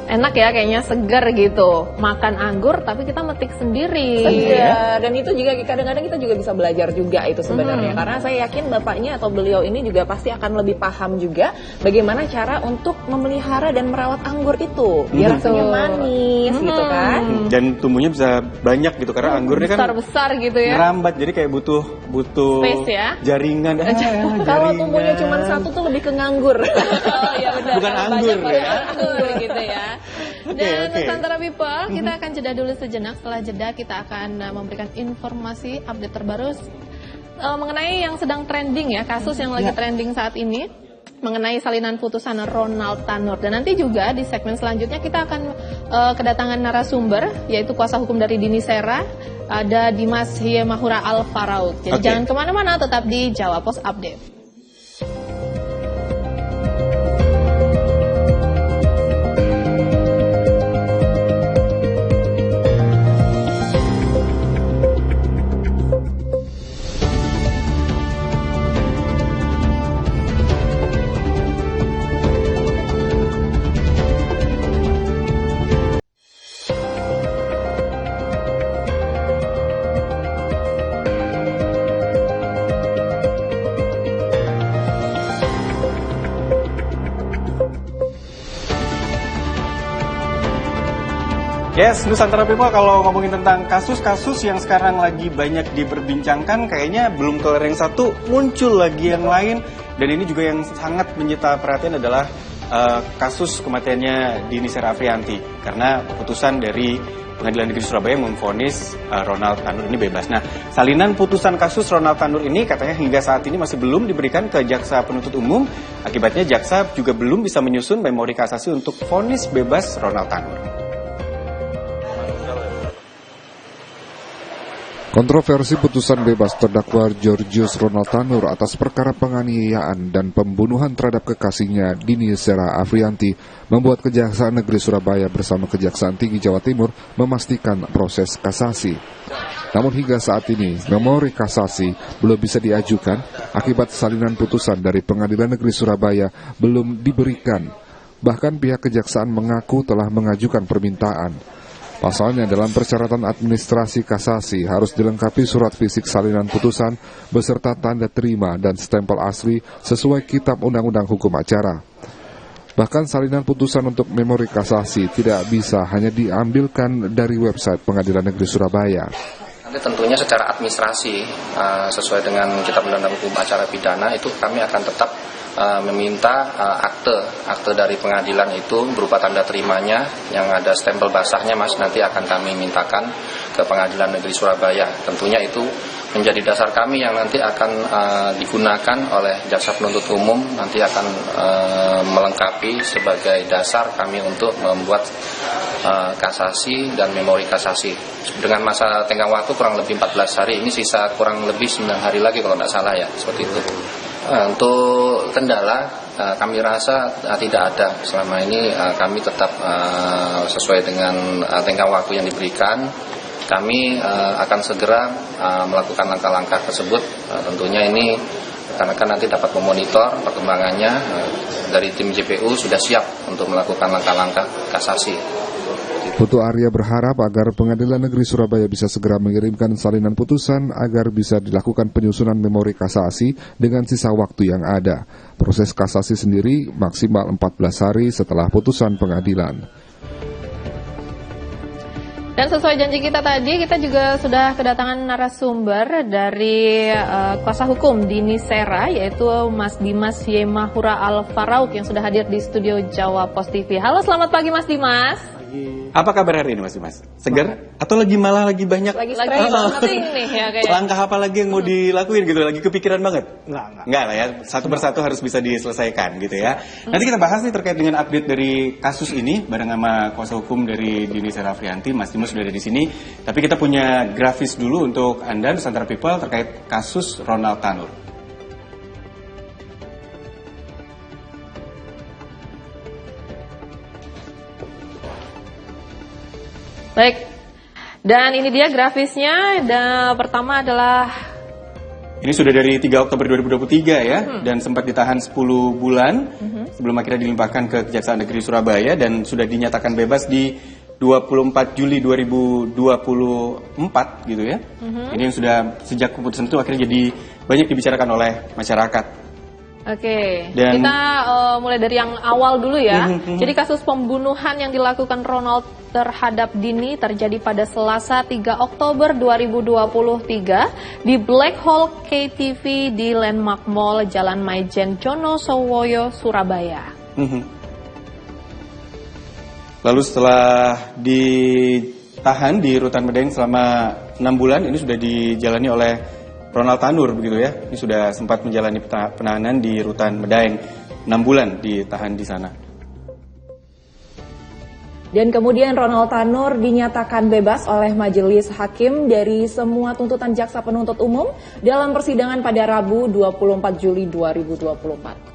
Enak ya, kayaknya segar gitu. Makan anggur tapi kita metik sendiri. Segar. Dan itu juga kadang-kadang kita juga bisa belajar juga itu sebenarnya. Karena saya yakin bapaknya atau beliau ini juga pasti akan lebih paham juga bagaimana cara untuk memelihara dan merawat anggur itu. Biar rasanya manis gitu kan. Dan tumbuhnya bisa banyak gitu karena anggurnya kan besar-besar gitu ya. Merambat, jadi kayak butuh space ya. Jaringan. Kalau tumbuhnya cuma satu tuh lebih ke nganggur. Oh iya benar. Bukan anggur ya. Anggur gitu ya. Dan Nusantara People, kita akan jeda dulu sejenak. Setelah jeda kita akan memberikan informasi update terbaru mengenai yang sedang trending ya, kasus yang lagi trending saat ini mengenai salinan putusan Ronald Tanur. Dan nanti juga di segmen selanjutnya kita akan kedatangan narasumber, yaitu kuasa hukum dari Dini Sera, ada Dimas Hiemahura Alfaraud. Jadi jangan kemana-mana, tetap di Jawa Pos Update. Yes, Nusantara People, kalau ngomongin tentang kasus-kasus yang sekarang lagi banyak diperbincangkan, kayaknya belum kelar yang satu, muncul lagi yang lain. Dan ini juga yang sangat menyita perhatian adalah kasus kematiannya Dini Sera Afrianti. Karena keputusan dari Pengadilan Negeri Surabaya memvonis Ronald Tanur ini bebas. Nah, salinan putusan kasus Ronald Tanur ini katanya hingga saat ini masih belum diberikan ke jaksa penuntut umum. Akibatnya jaksa juga belum bisa menyusun memori kasasi untuk vonis bebas Ronald Tanur. Kontroversi putusan bebas terdakwa Georgius Ronald Tanur atas perkara penganiayaan dan pembunuhan terhadap kekasihnya Dini Sera Afrianti membuat Kejaksaan Negeri Surabaya bersama Kejaksaan Tinggi Jawa Timur memastikan proses kasasi. Namun hingga saat ini, memori kasasi belum bisa diajukan akibat salinan putusan dari Pengadilan Negeri Surabaya belum diberikan. Bahkan pihak Kejaksaan mengaku telah mengajukan permintaan. Pasalnya dalam persyaratan administrasi kasasi harus dilengkapi surat fisik salinan putusan beserta tanda terima dan stempel asli sesuai Kitab Undang-Undang Hukum Acara. Bahkan salinan putusan untuk memori kasasi tidak bisa hanya diambilkan dari website Pengadilan Negeri Surabaya. Nanti tentunya secara administrasi sesuai dengan Kitab Undang-Undang Hukum Acara Pidana itu kami akan tetap meminta akte dari pengadilan itu berupa tanda terimanya yang ada stempel basahnya, Mas, nanti akan kami mintakan ke Pengadilan Negeri Surabaya. Tentunya itu menjadi dasar kami yang nanti akan digunakan oleh jaksa penuntut umum, nanti akan melengkapi sebagai dasar kami untuk membuat kasasi dan memori kasasi. Dengan masa tenggang waktu kurang lebih 14 hari, ini sisa kurang lebih 9 hari lagi kalau tidak salah ya, seperti itu. Untuk kendala kami rasa tidak ada. Selama ini kami tetap sesuai dengan tenggang waktu yang diberikan. Kami akan segera melakukan langkah-langkah tersebut. Tentunya ini karena nanti dapat memonitor perkembangannya. Dari tim JPU sudah siap untuk melakukan langkah-langkah kasasi. Putu Arya berharap agar Pengadilan Negeri Surabaya bisa segera mengirimkan salinan putusan agar bisa dilakukan penyusunan memori kasasi dengan sisa waktu yang ada. Proses kasasi sendiri maksimal 14 hari setelah putusan pengadilan. Dan sesuai janji kita tadi, kita juga sudah kedatangan narasumber dari kuasa hukum Dini Sera, yaitu Mas Dimas Yemahura Al-Farauk yang sudah hadir di studio Jawa Post TV. Halo, selamat pagi Mas Dimas. Apa kabar hari ini Mas Dimas? Segar? Atau malah lagi banyak? Lagi penting nih ya kayaknya. Langkah apa lagi yang mau dilakuin gitu? Lagi kepikiran banget? Enggak lah ya, satu persatu harus bisa diselesaikan gitu ya. Nanti kita bahas nih terkait dengan update dari kasus ini bareng sama kuasa hukum dari Dini Sera Afrianti. Mas Dimas sudah ada di sini. Tapi kita punya grafis dulu untuk Anda Nusantara People terkait kasus Ronald Tanur. Baik, dan ini dia grafisnya. Dan pertama adalah ini sudah dari 3 Oktober 2023 ya, dan sempat ditahan 10 bulan sebelum akhirnya dilimpahkan ke Kejaksaan Negeri Surabaya dan sudah dinyatakan bebas di 24 Juli 2024 gitu ya. Ini yang sudah sejak keputusan itu akhirnya jadi banyak dibicarakan oleh masyarakat. Oke, kita mulai dari yang awal dulu ya. Jadi kasus pembunuhan yang dilakukan Ronald terhadap Dini terjadi pada Selasa 3 Oktober 2023 di Black Hole KTV di Landmark Mall, Jalan Maijen Jonosowoyo, Surabaya. Lalu setelah ditahan di Rutan Medaeng selama 6 bulan, ini sudah dijalani oleh Ronald Tanur begitu ya. Ini sudah sempat menjalani penahanan di Rutan Medaeng 6 bulan ditahan di sana. Dan kemudian Ronald Tanur dinyatakan bebas oleh majelis hakim dari semua tuntutan jaksa penuntut umum dalam persidangan pada Rabu 24 Juli 2024.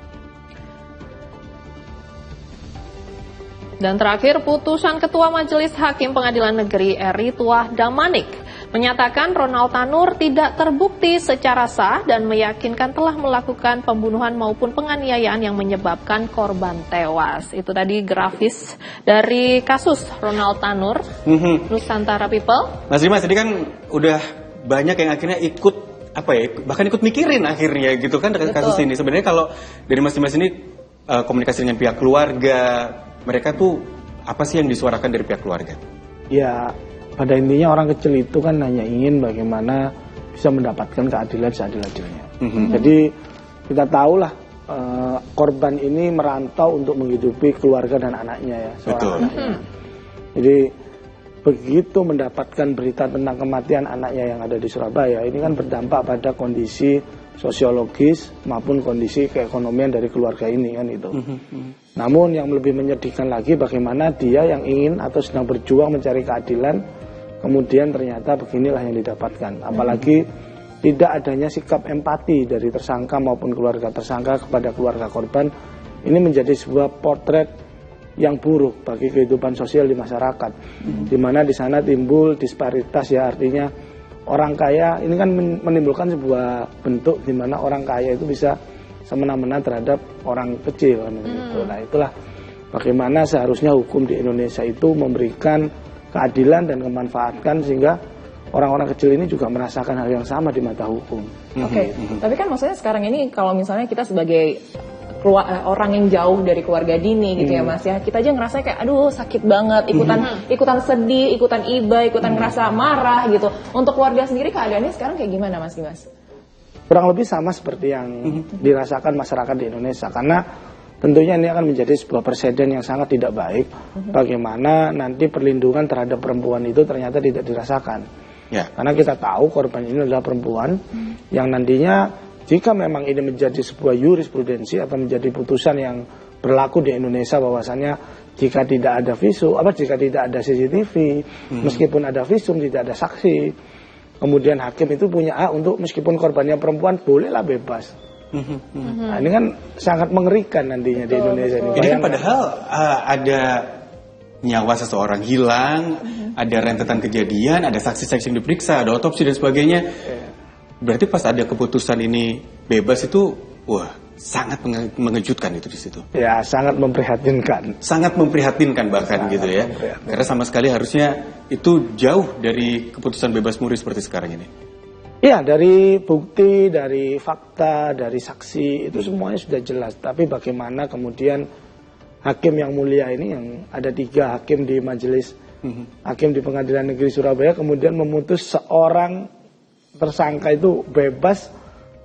Dan terakhir, putusan Ketua Majelis Hakim Pengadilan Negeri RI Tuah Damanik menyatakan Ronald Tanur tidak terbukti secara sah dan meyakinkan telah melakukan pembunuhan maupun penganiayaan yang menyebabkan korban tewas. Itu tadi grafis dari kasus Ronald Tanur, Nusantara People. Mas Dimas, tadi kan udah banyak yang akhirnya ikut bahkan ikut mikirin akhirnya gitu kan kasus ini. Sebenarnya kalau dari Mas Dimas ini komunikasi dengan pihak keluarga, mereka tuh apa sih yang disuarakan dari pihak keluarga? ya pada intinya orang kecil itu kan hanya ingin bagaimana bisa mendapatkan keadilan seadil-adilnya. Jadi kita tahulah korban ini merantau untuk menghidupi keluarga dan anaknya ya, seorang anaknya. Jadi begitu mendapatkan berita tentang kematian anaknya yang ada di Surabaya, ini kan berdampak pada kondisi sosiologis maupun kondisi keekonomian dari keluarga ini kan itu. Namun yang lebih menyedihkan lagi bagaimana dia yang ingin atau sedang berjuang mencari keadilan, kemudian ternyata beginilah yang didapatkan. Apalagi tidak adanya sikap empati dari tersangka maupun keluarga tersangka kepada keluarga korban, ini menjadi sebuah potret yang buruk bagi kehidupan sosial di masyarakat, di mana di sana timbul disparitas ya, artinya orang kaya ini kan menimbulkan sebuah bentuk di mana orang kaya itu bisa semena-mena terhadap orang kecil kan gitu. Nah itulah bagaimana seharusnya hukum di Indonesia itu memberikan keadilan dan memanfaatkan sehingga orang-orang kecil ini juga merasakan hal yang sama di mata hukum. Oke. Tapi kan maksudnya sekarang ini kalau misalnya kita sebagai orang yang jauh dari keluarga dini gitu ya Mas ya, kita aja ngerasa kayak aduh sakit banget, ikutan sedih, ikutan iba, ikutan ngerasa marah gitu. Untuk keluarga sendiri keadaannya sekarang kayak gimana Mas Dimas? Kurang lebih sama seperti yang dirasakan masyarakat di Indonesia, karena tentunya ini akan menjadi sebuah presiden yang sangat tidak baik bagaimana nanti perlindungan terhadap perempuan itu ternyata tidak dirasakan. Karena kita tahu korban ini adalah perempuan yang nantinya jika memang ini menjadi sebuah jurisprudensi atau menjadi putusan yang berlaku di Indonesia bahwasannya jika tidak ada visum, jika tidak ada CCTV, meskipun ada visum tidak ada saksi, kemudian hakim itu punya hak untuk meskipun korbannya perempuan bolehlah bebas. Nah, ini kan sangat mengerikan nantinya di Indonesia ini. Ini kan padahal ada nyawa seseorang hilang, ada rentetan kejadian, ada saksi-saksi yang diperiksa, ada otopsi dan sebagainya. Berarti pas ada keputusan ini bebas itu, wah sangat mengejutkan itu di situ. Ya sangat memprihatinkan. Sangat memprihatinkan bahkan sangat gitu ya. Karena sama sekali harusnya itu jauh dari keputusan bebas murni seperti sekarang ini. Iya, dari bukti, dari fakta, dari saksi itu semuanya sudah jelas. Tapi bagaimana kemudian hakim yang mulia ini, yang ada 3 hakim di majelis hakim di Pengadilan Negeri Surabaya kemudian memutus seorang tersangka itu bebas,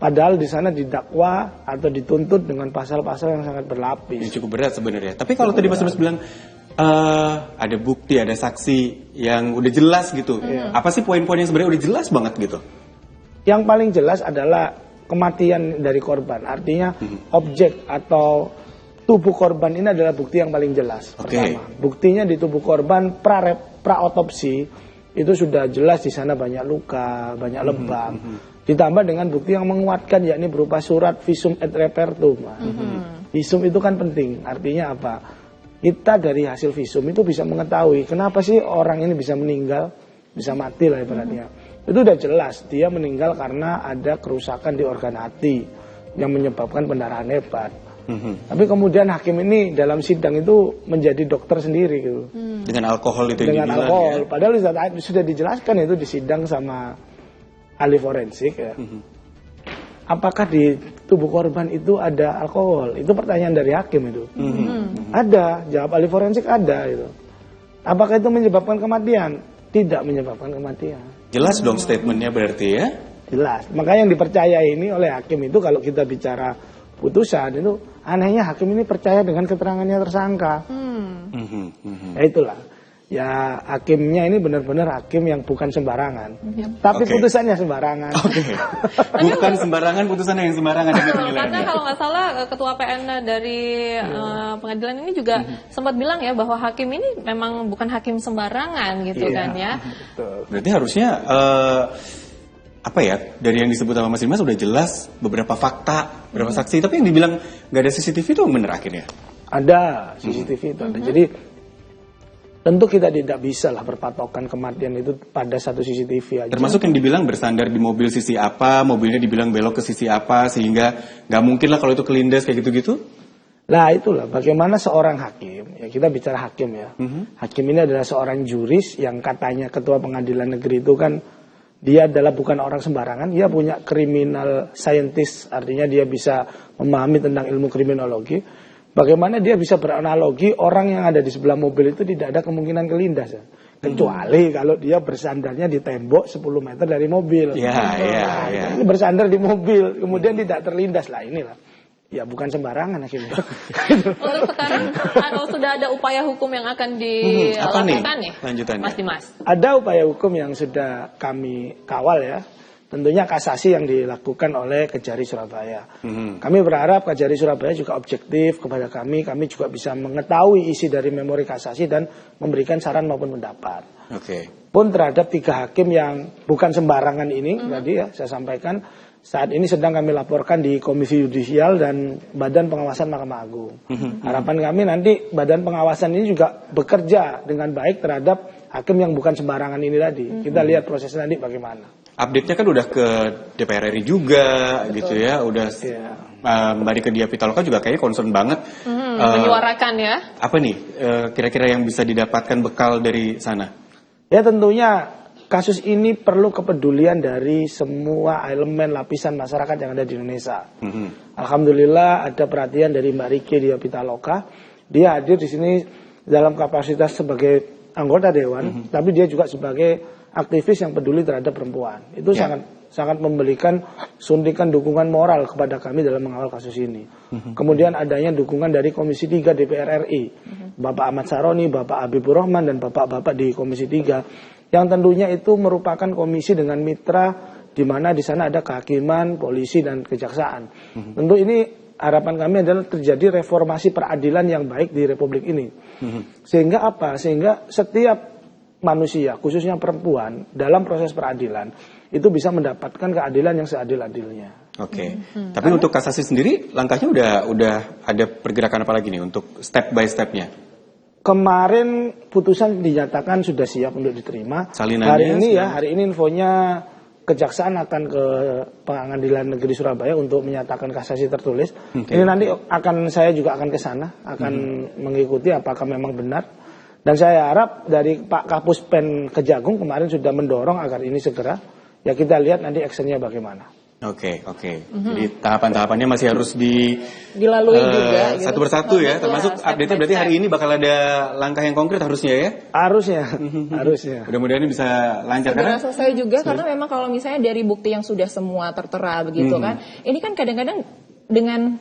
padahal di sana didakwa atau dituntut dengan pasal-pasal yang sangat berlapis. Ini cukup berat sebenarnya. Tapi kalau tadi Mas Dimas bilang ada bukti, ada saksi yang udah jelas gitu. Apa sih poin-poin yang sebenarnya udah jelas banget gitu? Yang paling jelas adalah kematian dari korban. Artinya objek atau tubuh korban ini adalah bukti yang paling jelas. Pertama, buktinya di tubuh korban pra-otopsi itu sudah jelas di sana banyak luka, banyak lebam. Ditambah dengan bukti yang menguatkan yakni berupa surat visum et repertum. Visum itu kan penting. Artinya apa? Kita dari hasil visum itu bisa mengetahui kenapa sih orang ini bisa meninggal, bisa mati lah ibaratnya. Itu udah jelas dia meninggal karena ada kerusakan di organ hati yang menyebabkan pendarahan hebat. Tapi kemudian hakim ini dalam sidang itu menjadi dokter sendiri gitu. Dengan alkohol itu yang dengan alkohol. Ya? Padahal sudah dijelaskan itu di sidang sama ahli forensik ya. Apakah di tubuh korban itu ada alkohol? Itu pertanyaan dari hakim itu. Ada, jawab ahli forensik ada itu. Apakah itu menyebabkan kematian? Tidak menyebabkan kematian. Jelas dong statementnya berarti ya? Jelas. Makanya yang dipercayai ini oleh hakim itu kalau kita bicara putusan itu anehnya hakim ini percaya dengan keterangannya tersangka. Ya itulah. Ya hakimnya ini benar-benar hakim yang bukan sembarangan. Tapi putusannya sembarangan. Bukan sembarangan, putusannya yang sembarangan. Karena kalau nggak salah ketua PN dari pengadilan ini juga sempat bilang ya bahwa hakim ini memang bukan hakim sembarangan gitu kan ya. Berarti harusnya apa ya, dari yang disebut sama Mas Dimas udah jelas beberapa fakta, beberapa saksi, tapi yang dibilang nggak ada CCTV itu bener akhirnya? Ada CCTV itu ada. Jadi tentu kita tidak bisa lah berpatokan kematian itu pada satu CCTV aja. Termasuk yang dibilang bersandar di mobil sisi apa, mobilnya dibilang belok ke sisi apa, sehingga nggak mungkin lah kalau itu kelindas kayak gitu-gitu? Nah itulah bagaimana seorang hakim, ya kita bicara hakim ya. Hakim ini adalah seorang juris yang katanya ketua pengadilan negeri itu kan dia adalah bukan orang sembarangan, dia punya criminal scientist, artinya dia bisa memahami tentang ilmu kriminologi. Bagaimana dia bisa beranalogi orang yang ada di sebelah mobil itu tidak ada kemungkinan kelindas ya. Kecuali kalau dia bersandarnya di tembok 10 meter dari mobil. Iya. Ini bersandar di mobil, kemudian tidak terlindas lah inilah. Ya bukan sembarangan akhirnya. Untuk sekarang sudah ada upaya hukum yang akan dilakukan nih, lanjutannya? Mas Dimas? Ada upaya hukum yang sudah kami kawal ya. Tentunya kasasi yang dilakukan oleh Kejari Surabaya. Kami berharap Kejari Surabaya juga objektif kepada kami juga bisa mengetahui isi dari memori kasasi dan memberikan saran maupun pendapat. Pun terhadap 3 hakim yang bukan sembarangan ini, tadi ya saya sampaikan, saat ini sedang kami laporkan di Komisi Yudisial dan Badan Pengawasan Mahkamah Agung. Harapan kami nanti Badan Pengawasan ini juga bekerja dengan baik terhadap hakim yang bukan sembarangan ini tadi. Kita lihat prosesnya nanti bagaimana. Update-nya kan udah ke DPR RI juga. Betul. Gitu ya, udah Mbak Dika Dia Pitaloka juga kayaknya concern banget menyuarakan ya. Apa nih kira-kira yang bisa didapatkan bekal dari sana? Ya tentunya kasus ini perlu kepedulian dari semua elemen lapisan masyarakat yang ada di Indonesia. Alhamdulillah ada perhatian dari Mbak Dika Dia Pitaloka. Dia hadir di sini dalam kapasitas sebagai anggota dewan, tapi dia juga sebagai aktivis yang peduli terhadap perempuan. Itu sangat memberikan suntikan dukungan moral kepada kami dalam mengawal kasus ini. Kemudian adanya dukungan dari Komisi 3 DPR RI, Bapak Ahmad Saroni, Bapak Habibur Rahman, dan Bapak-Bapak di Komisi 3, yang tentunya itu merupakan komisi dengan mitra di mana di sana ada kehakiman, polisi, dan kejaksaan. Tentu ini harapan kami adalah terjadi reformasi peradilan yang baik di Republik ini. Sehingga apa? Sehingga setiap manusia, khususnya perempuan, dalam proses peradilan itu bisa mendapatkan keadilan yang seadil-adilnya. Tapi untuk kasasi sendiri, langkahnya udah ada pergerakan apa lagi nih untuk step by stepnya? Kemarin putusan dinyatakan sudah siap untuk diterima. Salinannya, hari ini infonya Kejaksaan akan ke Pengadilan Negeri Surabaya untuk menyatakan kasasi tertulis. Ini nanti saya juga akan ke sana, akan mengikuti apakah memang benar. Dan saya harap dari Pak Kapus Pen Kejagung kemarin sudah mendorong agar ini segera. Ya kita lihat nanti actionnya bagaimana. Jadi tahapan-tahapannya masih harus dilalui juga. Satu persatu ya. Termasuk update-nya berarti hari ini bakal ada langkah yang konkret harusnya ya? Harusnya. Mudah-mudahan ini bisa lancar. Karena selesai juga karena memang kalau misalnya dari bukti yang sudah semua tertera begitu kan. Ini kan kadang-kadang dengan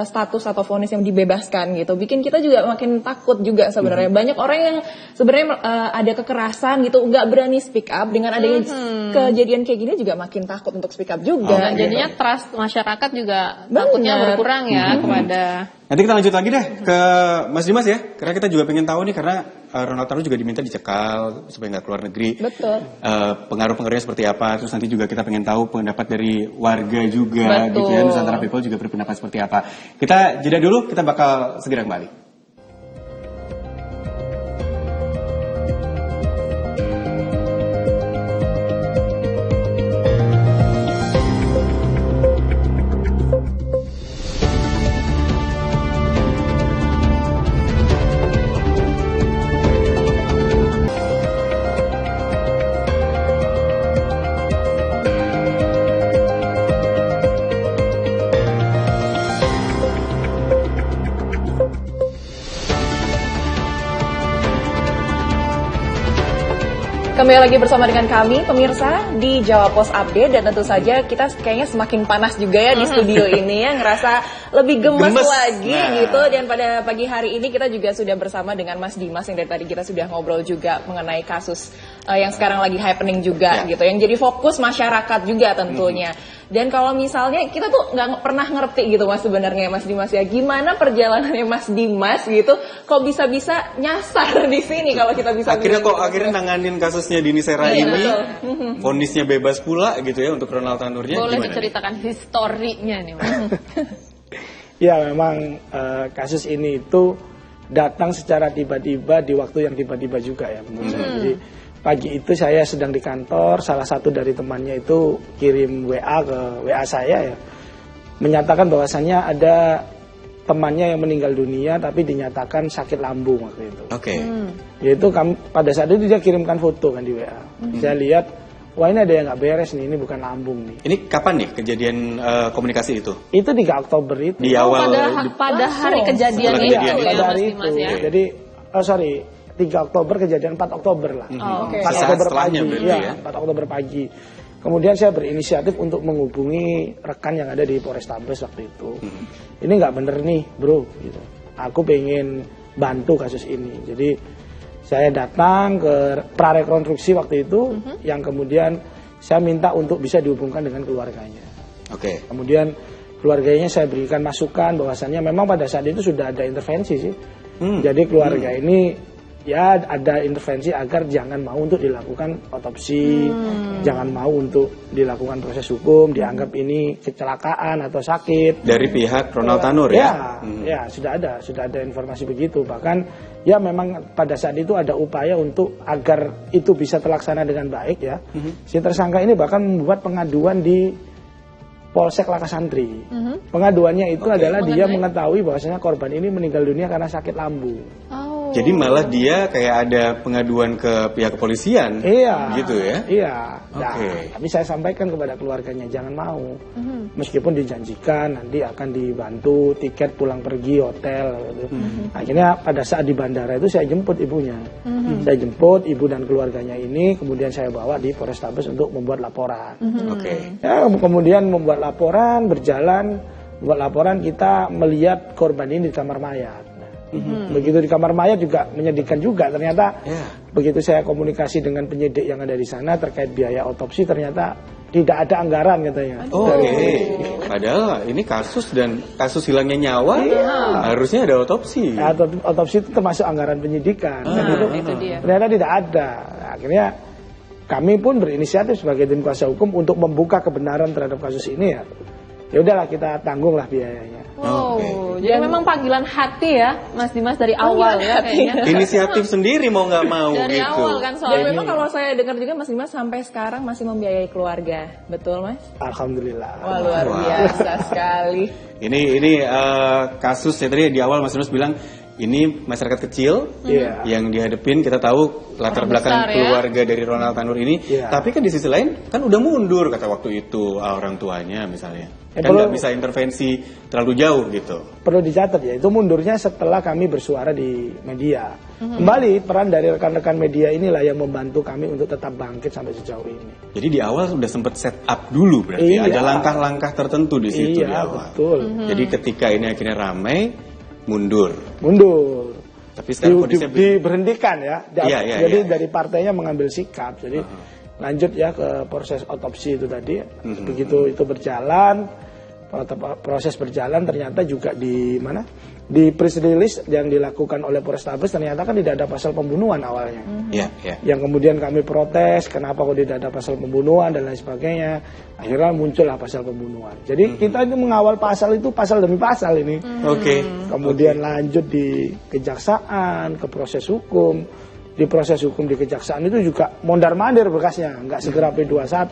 status atau vonis yang dibebaskan gitu, bikin kita juga makin takut juga sebenarnya. Banyak orang yang sebenarnya ada kekerasan gitu, nggak berani speak up. Dengan adanya kejadian kayak gini juga makin takut untuk speak up juga. Jadinya trust masyarakat juga takutnya berkurang ya kepada. Nanti kita lanjut lagi deh ke Mas Dimas ya, karena kita juga pengen tahu nih, karena Ronald Tanur juga diminta dicekal supaya nggak keluar negeri. Betul. Pengaruh-pengaruhnya seperti apa? Terus nanti juga kita pengen tahu pendapat dari warga juga, gitu ya. Nusantara People juga berpendapat seperti apa. Kita jeda dulu, kita bakal segera kembali. Kembali lagi bersama dengan kami, pemirsa, di Jawa Pos Update. Dan tentu saja kita kayaknya semakin panas juga ya di studio ini ya. Ngerasa lebih gemes lagi gitu. Dan pada pagi hari ini kita juga sudah bersama dengan Mas Dimas yang dari tadi kita sudah ngobrol juga mengenai kasus yang sekarang lagi happening juga gitu. Yang jadi fokus masyarakat juga tentunya. Dan kalau misalnya kita tuh nggak pernah ngerti gitu Mas sebenarnya Mas Dimas ya, gimana perjalanannya Mas Dimas gitu, kok bisa-bisa nyasar di sini kalau kita bisa. Akhirnya nanganin kasusnya Dini Sera ini, vonisnya bebas pula gitu ya untuk Ronald Tanurnya. Boleh diceritakan historinya nih Mas. Ya memang kasus ini itu datang secara tiba-tiba di waktu yang tiba-tiba juga ya menurut saya. Jadi pagi itu saya sedang di kantor, salah satu dari temannya itu kirim WA ke WA saya ya, menyatakan bahwasannya ada temannya yang meninggal dunia tapi dinyatakan sakit lambung waktu itu. Yaitu pada saat itu dia kirimkan foto kan di WA. Saya lihat, wah ini ada yang nggak beres nih, ini bukan lambung nih. Ini kapan nih kejadian komunikasi itu? Itu 3 Oktober itu. Di awal pada hari kejadian itu ya, pada hari itu. ya? Jadi 3 Oktober kejadian 4 Oktober lah. 4 Oktober pagi. Ya, 4 Oktober pagi. Kemudian saya berinisiatif untuk menghubungi rekan yang ada di Polrestabes waktu itu. Ini nggak bener nih bro, gitu. Aku pengen bantu kasus ini. Jadi saya datang ke prarekonstruksi waktu itu, yang kemudian saya minta untuk bisa dihubungkan dengan keluarganya. Kemudian keluarganya saya berikan masukan bahwasannya memang pada saat itu sudah ada intervensi sih. Jadi keluarga ini ya ada intervensi agar jangan mau untuk dilakukan otopsi, jangan mau untuk dilakukan proses hukum, dianggap ini kecelakaan atau sakit. Dari pihak Ronald Tanur ya? Ya, sudah ada informasi begitu. Bahkan ya memang pada saat itu ada upaya untuk agar itu bisa terlaksana dengan baik ya. Si tersangka ini bahkan membuat pengaduan di Polsek Lakasantri. Pengaduannya itu adalah dia mengetahui bahwasanya korban ini meninggal dunia karena sakit lambung. Jadi malah dia kayak ada pengaduan ke pihak kepolisian, gitu ya? Iya. Nah, tapi saya sampaikan kepada keluarganya jangan mau, meskipun dijanjikan nanti akan dibantu tiket pulang pergi hotel. Gitu. Akhirnya pada saat di bandara itu saya jemput ibunya, saya jemput ibu dan keluarganya ini, kemudian saya bawa di Polrestabes untuk membuat laporan. Ya, kemudian membuat laporan, berjalan, membuat laporan kita melihat korban ini di kamar mayat. Begitu di kamar mayat juga menyedihkan juga, ternyata begitu saya komunikasi dengan penyidik yang ada di sana terkait biaya otopsi, ternyata tidak ada anggaran katanya. Padahal ini kasus dan kasus hilangnya nyawa harusnya ada otopsi. Ya, otopsi itu termasuk anggaran penyidikan. Dan itu ternyata tidak ada. Nah, akhirnya kami pun berinisiatif sebagai tim kuasa hukum untuk membuka kebenaran terhadap kasus ini ya. Ya udahlah kita tanggunglah biayanya. Jadi memang panggilan hati ya, Mas Dimas dari awal ya kayaknya. Inisiatif sendiri mau nggak mau dari gitu. awal kan soalnya. Dan memang kalau saya dengar juga Mas Dimas sampai sekarang masih membiayai keluarga, betul Mas? Alhamdulillah. Wah luar biasa sekali. Ini kasus ya tadi di awal Mas Dimas bilang ini masyarakat kecil yang dihadapin, kita tahu latar belakang keluarga dari Ronald Tanur ini. Tapi kan di sisi lain kan udah mundur kata waktu itu orang tuanya misalnya. Kan nggak bisa intervensi terlalu jauh gitu. Perlu dicatat ya, itu mundurnya setelah kami bersuara di media. Kembali peran dari rekan-rekan media inilah yang membantu kami untuk tetap bangkit sampai sejauh ini. Jadi di awal sudah sempat set up dulu berarti ada langkah-langkah tertentu di situ di awal. Betul. Jadi ketika ini akhirnya ramai mundur. Tapi sekarang diberhentikan ya. Jadi iya. dari partainya mengambil sikap. Jadi lanjut ya ke proses otopsi itu tadi. Begitu itu berjalan, proses berjalan ternyata juga di mana? Di press release yang dilakukan oleh Polrestabes ternyata kan tidak ada pasal pembunuhan awalnya. Yang kemudian kami protes, kenapa kok tidak ada pasal pembunuhan dan lain sebagainya. Akhirnya muncullah pasal pembunuhan. Jadi kita itu mengawal pasal itu pasal demi pasal ini. Kemudian lanjut di kejaksaan, ke proses hukum. Di proses hukum di kejaksaan itu juga mondar-mandir berkasnya, nggak segera P21.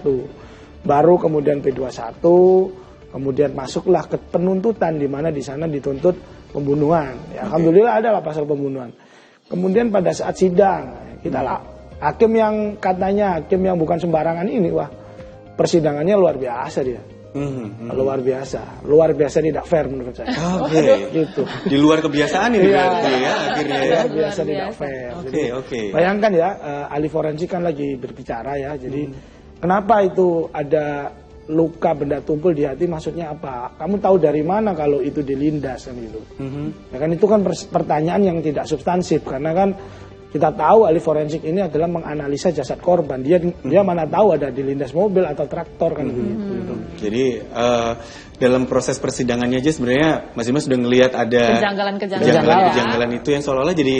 Baru kemudian P21, kemudian masuklah ke penuntutan di mana di sana dituntut pembunuhan. Ya, alhamdulillah adalah pasal pembunuhan. Kemudian pada saat sidang, kita hakim yang katanya hakim yang bukan sembarangan ini, wah persidangannya luar biasa dia. Luar biasa tidak fair menurut saya. Gitu. Di luar kebiasaan ini berarti ya akhirnya ya. Luar biasa tidak fair. Bayangkan ya, ahli forensik kan lagi berbicara ya. Jadi kenapa itu ada luka benda tumpul di hati, maksudnya apa? Kamu tahu dari mana kalau itu dilindas kan itu? Ya kan itu kan pertanyaan yang tidak substansif karena kan kita tahu ahli forensik ini adalah menganalisa jasad korban. Dia mana tahu ada dilindas mobil atau traktor kan gitu. Jadi dalam proses persidangannya aja sebenarnya Mas Dimas sudah ngelihat ada kejanggalan itu yang seolah-olah jadi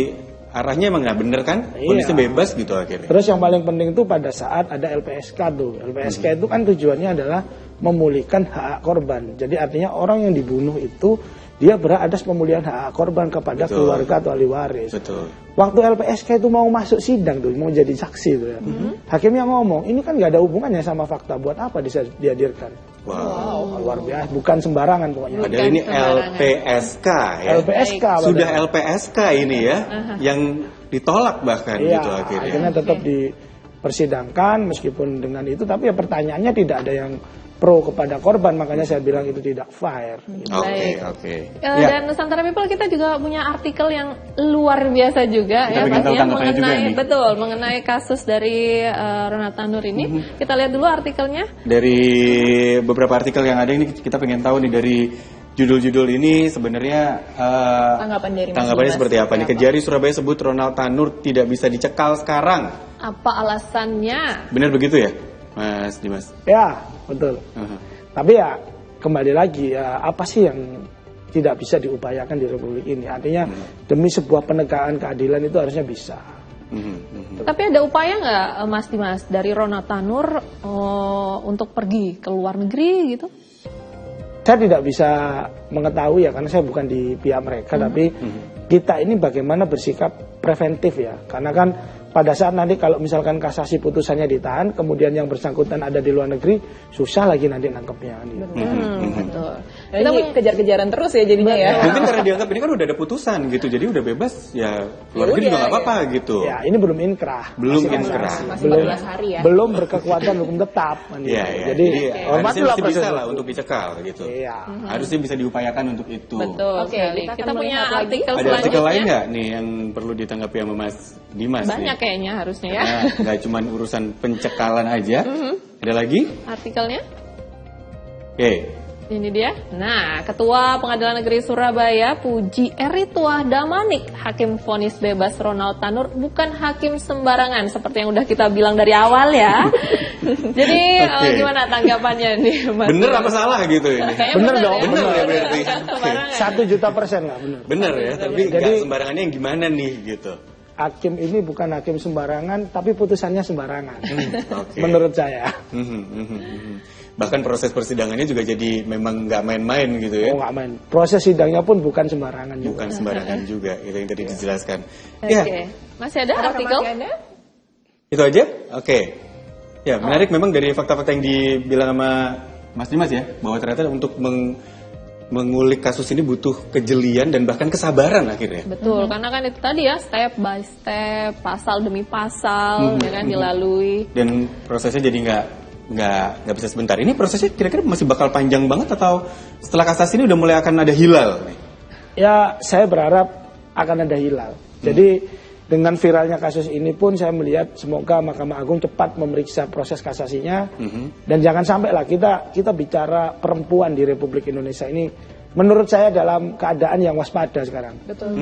arahnya emang nggak bener kan? Kondisinya bebas gitu akhirnya. Terus yang paling penting itu pada saat ada LPSK tuh. LPSK itu kan tujuannya adalah memulihkan hak korban. Jadi artinya orang yang dibunuh itu dia berhak atas pemulihan hak korban kepada keluarga atau ahli waris. Waktu LPSK itu mau masuk sidang tuh, mau jadi saksi tuh ya. Hakimnya ngomong, ini kan nggak ada hubungannya sama fakta, buat apa dihadirkan? Luar biasa, bukan sembarangan pokoknya. Padahal ini LPSK ya. LPSK. Sudah LPSK ini ya, yang ditolak bahkan gitu akhirnya. Akhirnya tetap dipersidangkan meskipun dengan itu, tapi ya pertanyaannya tidak ada yang pro kepada korban, makanya saya bilang itu tidak fair. Oke. Dan Nusantara People kita juga punya artikel yang luar biasa juga kita ya pastinya mengenai mengenai kasus dari Ronald Tanur ini. Kita lihat dulu artikelnya. Dari beberapa artikel yang ada ini kita pengen tahu nih dari judul-judul ini sebenarnya tanggapannya seperti apa nih. Kejari Surabaya sebut Ronald Tanur tidak bisa dicekal sekarang. Apa alasannya? Benar begitu ya, Mas Dimas? Ya, betul. Tapi ya kembali lagi ya, apa sih yang tidak bisa diupayakan di Republik ini? Artinya demi sebuah penegakan keadilan itu harusnya bisa. Tapi ada upaya nggak Mas Dimas dari Ronald Tanur untuk pergi ke luar negeri gitu? Saya tidak bisa mengetahui ya, karena saya bukan di pihak mereka, tapi kita ini bagaimana bersikap preventif ya, karena kan pada saat nanti kalau misalkan kasasi putusannya ditahan, kemudian yang bersangkutan ada di luar negeri, susah lagi nanti nangkepnya. Betul. Ini kejar-kejaran terus ya jadinya ya. Mungkin karena dianggap ini kan udah ada putusan gitu, jadi udah bebas ya, keluar negeri juga nggak apa-apa gitu. Ya ini belum inkrah. Belum inkrah. Masih 14 hari ya. Belum berkekuatan hukum tetap. Jadi harusnya masih bisa lah untuk dicekal gitu. Harusnya bisa diupayakan untuk itu. Betul. Kita punya artikel selanjutnya. Ada artikel lain nggak nih yang perlu ditanggapi sama Mas Dimas? Banyak kayaknya harusnya ya. Nggak cuma urusan pencekalan aja. Ada lagi artikelnya? Oke. Ini dia. Nah, Ketua Pengadilan Negeri Surabaya Puji Eritwa Damanik, hakim vonis bebas Ronald Tanur bukan hakim sembarangan seperti yang udah kita bilang dari awal ya. Jadi gimana tanggapannya nih, Mas? Bener apa salah gitu ini? Bener dong. Bener ya berarti. 1.000.000% lah bener. Bener ya, tapi nggak sembarangannya yang gimana nih gitu. Hakim ini bukan hakim sembarangan, tapi putusannya sembarangan. Menurut saya. Bahkan proses persidangannya juga jadi memang nggak main-main gitu ya. Nggak main. Proses sidangnya pun bukan sembarangan juga. Bukan sembarangan juga, itu yang tadi dijelaskan. Masih ada artikel? Itu aja? Oke. Ya, menarik memang dari fakta-fakta yang dibilang sama Mas Dimas ya, bahwa ternyata untuk mengulik kasus ini butuh kejelian dan bahkan kesabaran akhirnya. Betul, karena kan itu tadi ya, step by step, pasal demi pasal, ya kan dilalui. Dan prosesnya jadi nggak bisa sebentar. Ini prosesnya kira-kira masih bakal panjang banget atau setelah kasasi ini udah mulai akan ada hilal nih? Ya, saya berharap akan ada hilal. Jadi dengan viralnya kasus ini pun saya melihat semoga Mahkamah Agung cepat memeriksa proses kasasinya dan jangan sampai lah kita bicara perempuan di Republik Indonesia ini menurut saya dalam keadaan yang waspada sekarang. Betul.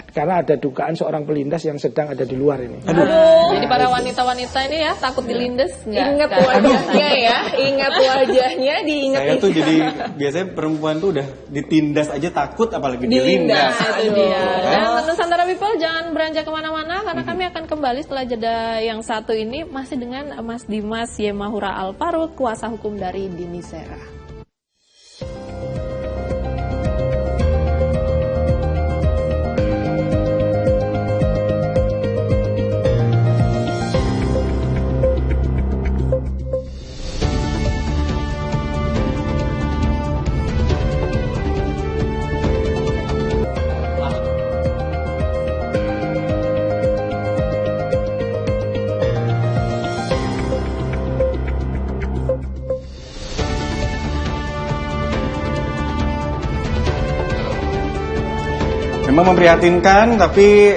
Karena ada dugaan seorang pelindas yang sedang ada di luar ini. Jadi para wanita-wanita ini ya takut dilindas nggak? Ingat wajahnya ya, ingat wajahnya, diingat. Saya tuh jadi biasanya perempuan tuh udah ditindas aja takut, apalagi dilindas. Itu dia. Dan Nusantara People jangan beranjak kemana-mana karena kami akan kembali setelah jeda yang satu ini masih dengan Mas Dimas Yemahura Alparul, kuasa hukum dari Dini Sera. Memang memprihatinkan, tapi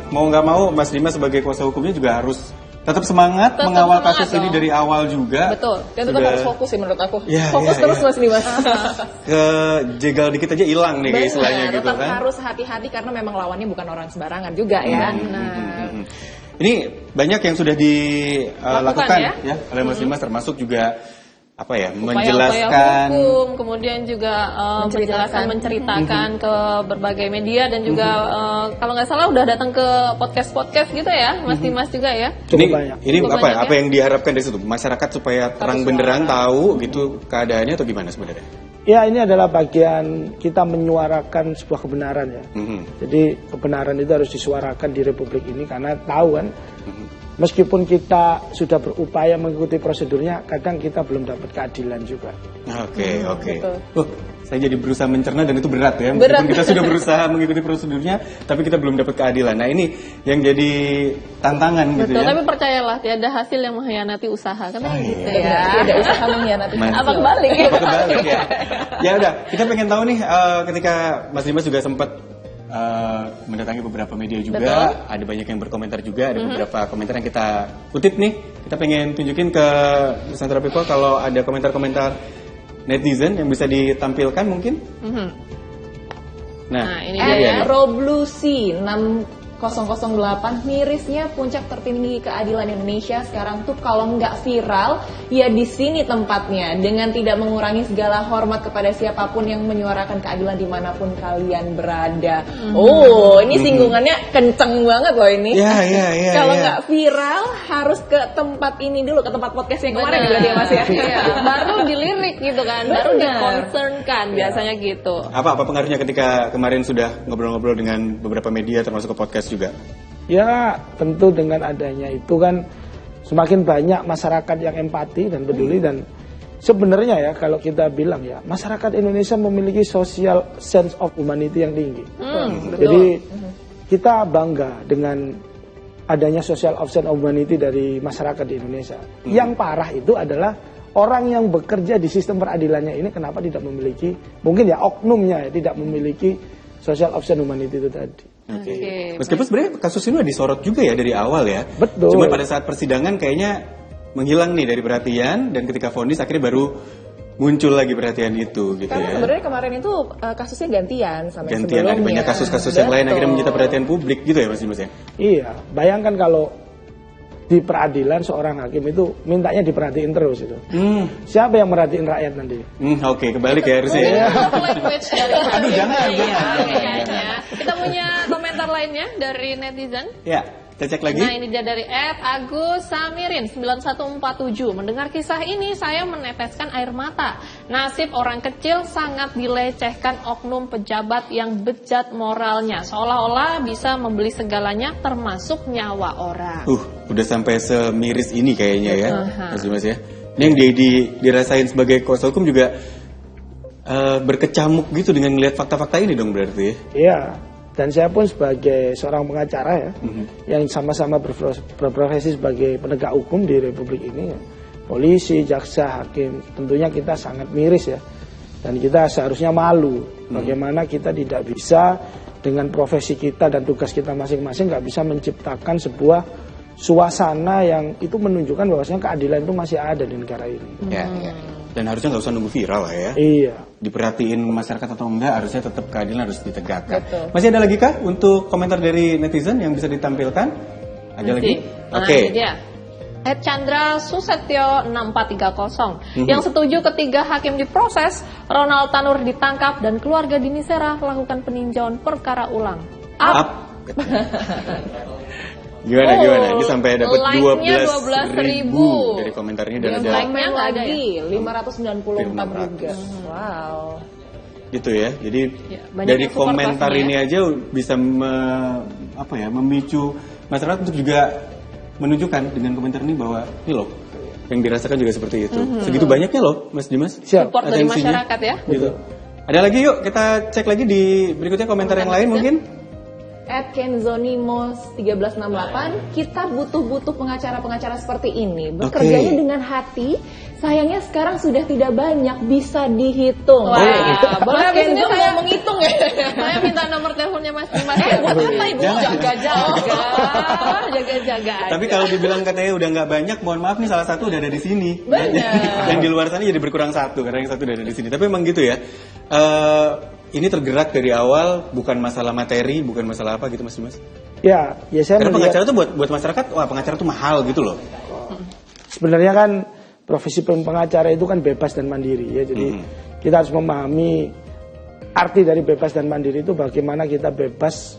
mau nggak mau Mas Dimas sebagai kuasa hukumnya juga harus tetap semangat mengawal kasus ini dari awal juga. Betul, dan tetap harus fokus sih menurut aku. Fokus terus Mas Dimas. Jegal dikit aja hilang nih kayak istilahnya gitu kan. Tetap harus hati-hati karena memang lawannya bukan orang sembarangan juga ya. Ini banyak yang sudah dilakukan ya oleh Mas Dimas, termasuk juga menjelaskan hukum, kemudian juga menceritakan ke berbagai media dan juga kalau nggak salah udah datang ke podcast gitu ya, Mas Dimas juga ya. Ini apa yang diharapkan dari situ, masyarakat supaya terang benderang tahu gitu keadaannya atau gimana sebenarnya? Ya, ini adalah bagian kita menyuarakan sebuah kebenaran ya. Jadi kebenaran itu harus disuarakan di Republik ini karena tahu kan. Meskipun kita sudah berupaya mengikuti prosedurnya, kadang kita belum dapat keadilan juga. Oke. saya jadi berusaha mencerna dan itu berat ya. Berat. Meskipun kita sudah berusaha mengikuti prosedurnya, tapi kita belum dapat keadilan. Nah ini yang jadi tantangan gitu Betul, ya. tapi percayalah tiada hasil yang mengkhianati usaha kan gitu Ya, ya. tidak usaha mengkhianati Mantap. hasil. Apa kebalik? Apa kebalik ya? Ya udah, kita pengen tahu nih ketika Mas Dimas juga sempat mendatangi beberapa media juga, Betul. ada banyak yang berkomentar juga, ada beberapa komentar yang kita kutip nih. Kita pengen tunjukin ke Nusantara People kalau ada komentar-komentar netizen yang bisa ditampilkan mungkin. Nah, ini dia. Roblusi 6008, mirisnya puncak tertinggi keadilan Indonesia sekarang tuh kalau nggak viral ya di sini tempatnya, dengan tidak mengurangi segala hormat kepada siapapun yang menyuarakan keadilan dimanapun kalian berada. Oh, ini singgungannya kenceng banget loh ini. Ya. Kalau nggak viral harus ke tempat ini dulu, ke tempat podcast yang kemarin juga dia Mas ya. Iya, baru dilirik gitu kan, baru Benar. diconcernkan biasanya gitu. apa pengaruhnya ketika kemarin sudah ngobrol-ngobrol dengan beberapa media termasuk ke podcast juga? Ya tentu dengan adanya itu kan semakin banyak masyarakat yang empati dan peduli, dan sebenarnya ya kalau kita bilang ya masyarakat Indonesia memiliki social sense of humanity yang tinggi. Jadi kita bangga dengan adanya social sense of humanity dari masyarakat di Indonesia. Yang parah itu adalah orang yang bekerja di sistem peradilannya ini kenapa tidak memiliki, mungkin ya oknumnya ya, tidak memiliki social sense humanity itu tadi. Oke. Meskipun sebenarnya kasus ini udah disorot juga ya dari awal ya. Betul. Cuma pada saat persidangan kayaknya menghilang nih dari perhatian, dan ketika vonis akhirnya baru muncul lagi perhatian itu gitu Karena ya. sebenarnya kemarin itu kasusnya gantian sama Gantian ada banyak kasus-kasus yang lain akhirnya menyita perhatian publik gitu ya Mas Dimas ya. Iya, bayangkan kalau di peradilan seorang hakim itu mintanya diperhatiin terus itu. Siapa yang merhatiin rakyat nanti? Oke, kebalik ya harusnya ya. Aduh, jangan. Kita punya komentar lainnya dari netizen. Ya, kita cek lagi. Nah, ini dia dari Agus Samirin 9147. Mendengar kisah ini saya meneteskan air mata. Nasib orang kecil sangat dilecehkan oknum pejabat yang bejat moralnya, seolah-olah bisa membeli segalanya termasuk nyawa orang. Udah sampai semiris ini kayaknya ya, Mas Dimas ya. Ini yang dirasain sebagai kuasa hukum juga berkecamuk gitu dengan melihat fakta-fakta ini dong berarti ya. Iya. Dan saya pun sebagai seorang pengacara ya, yang sama-sama berprofesi sebagai penegak hukum di Republik ini, ya, polisi, jaksa, hakim, tentunya kita sangat miris ya, dan kita seharusnya malu. Bagaimana kita tidak bisa dengan profesi kita dan tugas kita masing-masing nggak bisa menciptakan sebuah suasana yang itu menunjukkan bahwasanya keadilan itu masih ada di negara ini. Ya. Dan harusnya nggak usah nunggu viral lah ya. Iya. Diperhatiin masyarakat atau enggak, harusnya tetap keadilan harus ditegakkan. Betul. Masih ada lagi kah untuk komentar dari netizen yang bisa ditampilkan? Ada lagi? Oke. Nah, ini dia. Chandra Susetyo 6430 yang setuju ketiga hakim diproses, Ronald Tanur ditangkap dan keluarga Dini Sera melakukan peninjauan perkara ulang. Gimana? Ini sampai dapat like-nya 12.000 dari komentarnya dan ada Like-nya lagi 594 juga. Wow. gitu ya. Jadi banyak dari yang support komentar pastinya. ini aja bisa memicu masyarakat untuk juga menunjukkan dengan komentar ini bahwa ini loh yang dirasakan juga seperti itu. Segitu banyaknya loh Mas Dimas. Support dari atensinya. masyarakat ya. Gitu. Ada lagi yuk kita cek lagi di berikutnya komentar yang lain mungkin. @kenzonimos 1368, kita butuh pengacara-pengacara seperti ini, bekerjanya dengan hati. Sayangnya sekarang sudah tidak banyak, bisa dihitung. Boleh Kenzo saya mau menghitung ya? Saya minta nomor teleponnya Mas Dimas ya. Buat apa Ibu? Jaga-jaga. Tapi kalau dibilang katanya udah nggak banyak, mohon maaf nih salah satu udah ada di sini. Benar. Yang di luar sana jadi berkurang satu karena yang satu udah ada di sini. Tapi emang gitu ya. Ini tergerak dari awal, bukan masalah materi, bukan masalah apa gitu Mas Dimas. Ya saya Karena melihat pengacara tuh buat masyarakat, wah pengacara tuh mahal gitu loh. sebenarnya kan profesi pengacara itu kan bebas dan mandiri ya. Jadi kita harus memahami arti dari bebas dan mandiri itu, bagaimana kita bebas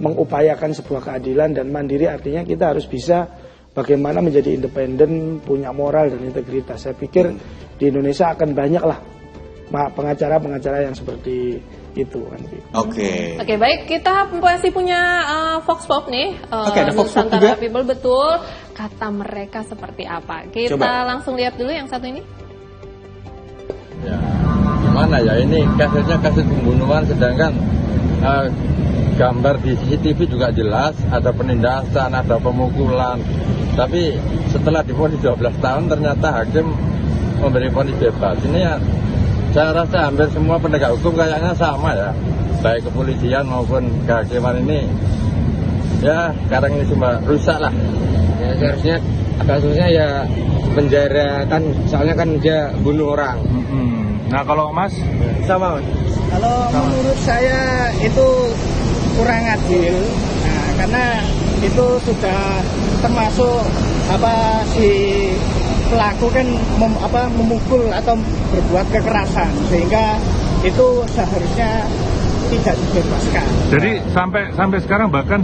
mengupayakan sebuah keadilan, dan mandiri artinya kita harus bisa bagaimana menjadi independen, punya moral dan integritas. Saya pikir di Indonesia akan banyak lah pengacara-pengacara yang seperti itu kan. Oke, baik, kita masih punya Vox Pop nih. Oke, ada Vox Pop Nusantara juga. People, betul. Kata mereka seperti apa? Kita Coba. langsung lihat dulu yang satu ini. Ya, gimana ya, ini kasusnya kasus pembunuhan, sedangkan gambar di CCTV juga jelas ada penindasan, ada pemukulan. Tapi setelah divonis 12 tahun ternyata hakim memberi vonis bebas. Ini ya, saya rasa hampir semua penegak hukum kayaknya sama ya, baik kepolisian maupun kehakiman ini ya sekarang ini cuma rusak lah. Ya seharusnya kasusnya ya penjara kan, soalnya kan dia bunuh orang. Nah kalau Mas? Sama. Kalau menurut saya itu kurang adil, nah, karena itu sudah termasuk si pelaku kan memukul atau berbuat kekerasan, sehingga itu seharusnya tidak dibebaskan. Jadi sampai sekarang bahkan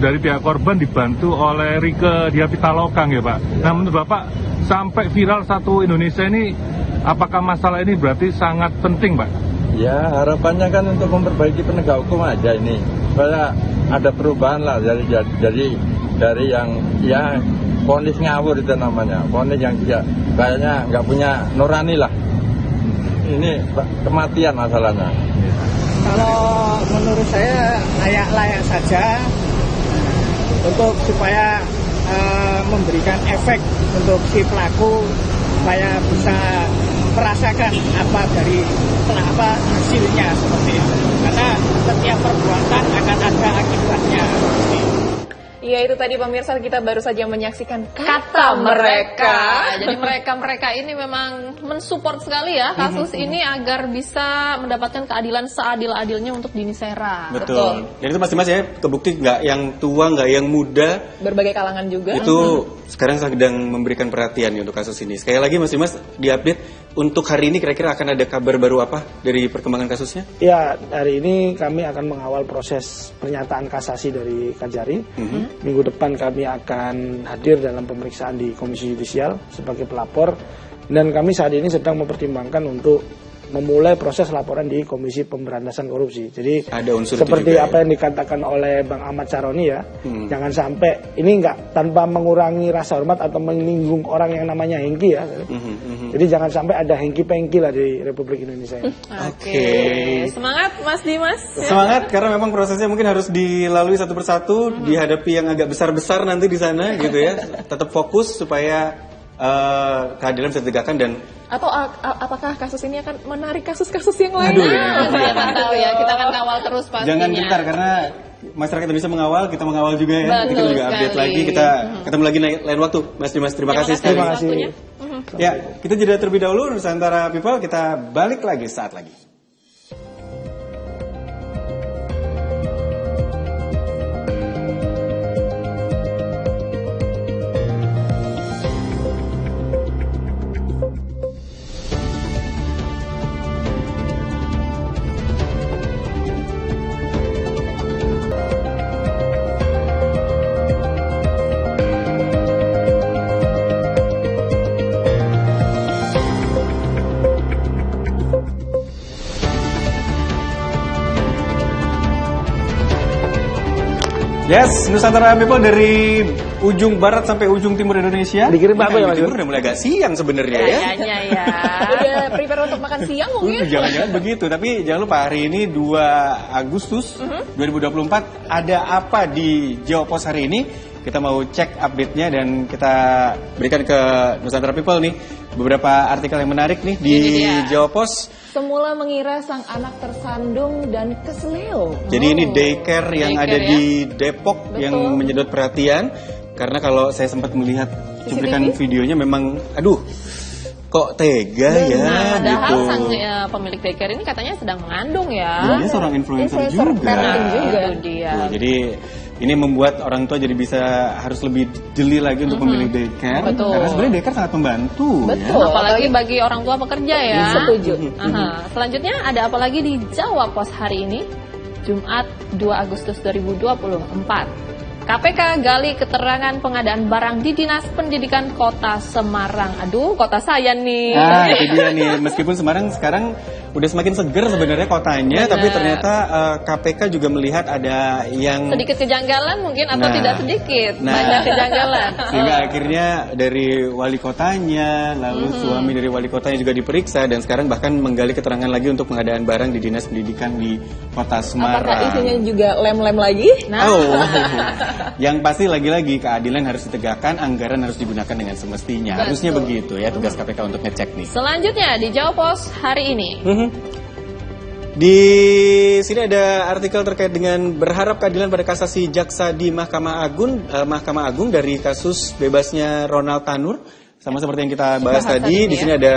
dari pihak korban dibantu oleh Rike Diah Pitaloka ya Pak. Nah menurut Bapak sampai viral satu Indonesia ini, apakah masalah ini berarti sangat penting Pak? Ya harapannya kan untuk memperbaiki penegak hukum aja ini, supaya ada perubahan lah dari yang ya vonis ngawur itu namanya, vonis yang kayaknya nggak punya nurani lah. Ini kematian masalahnya. Kalau menurut saya layak saja untuk supaya memberikan efek untuk si pelaku supaya bisa merasakan hasilnya seperti itu. Karena setiap perbuatan akan ada akibatnya. Iya, itu tadi pemirsa, kita baru saja menyaksikan kata mereka. Jadi mereka ini memang mensupport sekali ya kasus ini agar bisa mendapatkan keadilan seadil-adilnya untuk Dini Sera. Betul. Jadi itu mas ya, kebukti nggak yang tua, nggak yang muda. Berbagai kalangan juga. Itu sekarang sedang memberikan perhatian nih untuk kasus ini. Sekali lagi Mas Dimas, diupdate untuk hari ini kira-kira akan ada kabar baru apa dari perkembangan kasusnya? Ya, hari ini kami akan mengawal proses pernyataan kasasi dari Kajari. Minggu depan kami akan hadir dalam pemeriksaan di Komisi Yudisial sebagai pelapor. Dan kami saat ini sedang mempertimbangkan untuk memulai proses laporan di Komisi Pemberantasan Korupsi. Jadi ada unsur seperti juga, apa yang dikatakan oleh Bang Ahmad Saroni ya, jangan sampai ini enggak tanpa mengurangi rasa hormat atau menyinggung orang yang namanya Hengki ya. Jadi jangan sampai ada Hengki-pengki lah di Republik Indonesia ini. Oke. Semangat Mas Dimas. Semangat karena memang prosesnya mungkin harus dilalui satu persatu, dihadapi yang agak besar-besar nanti di sana gitu ya. Tetap fokus supaya keadilan bisa ditegakkan dan atau apakah kasus ini akan menarik kasus-kasus yang lain? Aduh, kita akan tahu ya, kita akan kawal terus pastinya. Jangan gentar karena masyarakat Indonesia mengawal, kita mengawal juga ya. Betul kita juga update sekali. lagi, kita ketemu lagi lain waktu. Mas Dimas, terima kasih sekali. Terima kasih. Ya, kita jeda terlebih dahulu Nusantara People, kita balik lagi saat lagi. Yes, Nusantara People dari ujung barat sampai ujung timur Indonesia. Dikirim apa ya Mas? Timur udah mulai agak siang sebenarnya ya. Kayaknya ya. Udah prepare untuk makan siang mungkin. Jangan-jangan begitu, tapi jangan lupa hari ini 2 Agustus 2024 ada apa di Jawa Pos hari ini? Kita mau cek update-nya dan kita berikan ke Nusantara People nih beberapa artikel yang menarik nih di Jawa Pos. Semula mengira sang anak tersandung dan keseleo. Jadi ini daycare yang ada di Depok yang menyedot perhatian karena kalau saya sempat melihat cuplikan videonya memang aduh kok tega ya Padahal gitu. sang pemilik daycare ini katanya sedang mengandung ya. Dia seorang influencer juga. Itu dia. Tuh, jadi ini membuat orang tua jadi bisa harus lebih jeli lagi untuk memilih daycare. Betul. Karena sebenarnya daycare sangat membantu. Betul. Ya. Apalagi bagi orang tua pekerja ya. Setuju. Selanjutnya ada apa lagi di Jawa Pos hari ini? Jumat 2 Agustus 2024. KPK gali keterangan pengadaan barang di Dinas Pendidikan Kota Semarang. Aduh, kota saya nih. Nah, itu dia nih. Meskipun Semarang sekarang udah semakin seger sebenarnya kotanya, Benar. tapi ternyata KPK juga melihat ada yang Sedikit kejanggalan mungkin atau Nah. tidak sedikit, Nah. banyak kejanggalan. sehingga akhirnya dari wali kotanya, lalu suami dari wali kotanya juga diperiksa, dan sekarang bahkan menggali keterangan lagi untuk pengadaan barang di Dinas Pendidikan di Kota Semarang. Apakah isinya juga lem-lem lagi? Oh, yang pasti lagi-lagi keadilan harus ditegakkan, anggaran harus digunakan dengan semestinya. Betul. Harusnya begitu ya tugas KPK untuk ngecek nih. Selanjutnya di Jawa Pos hari ini. Di sini ada artikel terkait dengan berharap keadilan pada kasasi jaksa di Mahkamah Agung dari kasus bebasnya Ronald Tanur. Sama seperti yang kita bahas Bahasan tadi, ini di ya. sini ada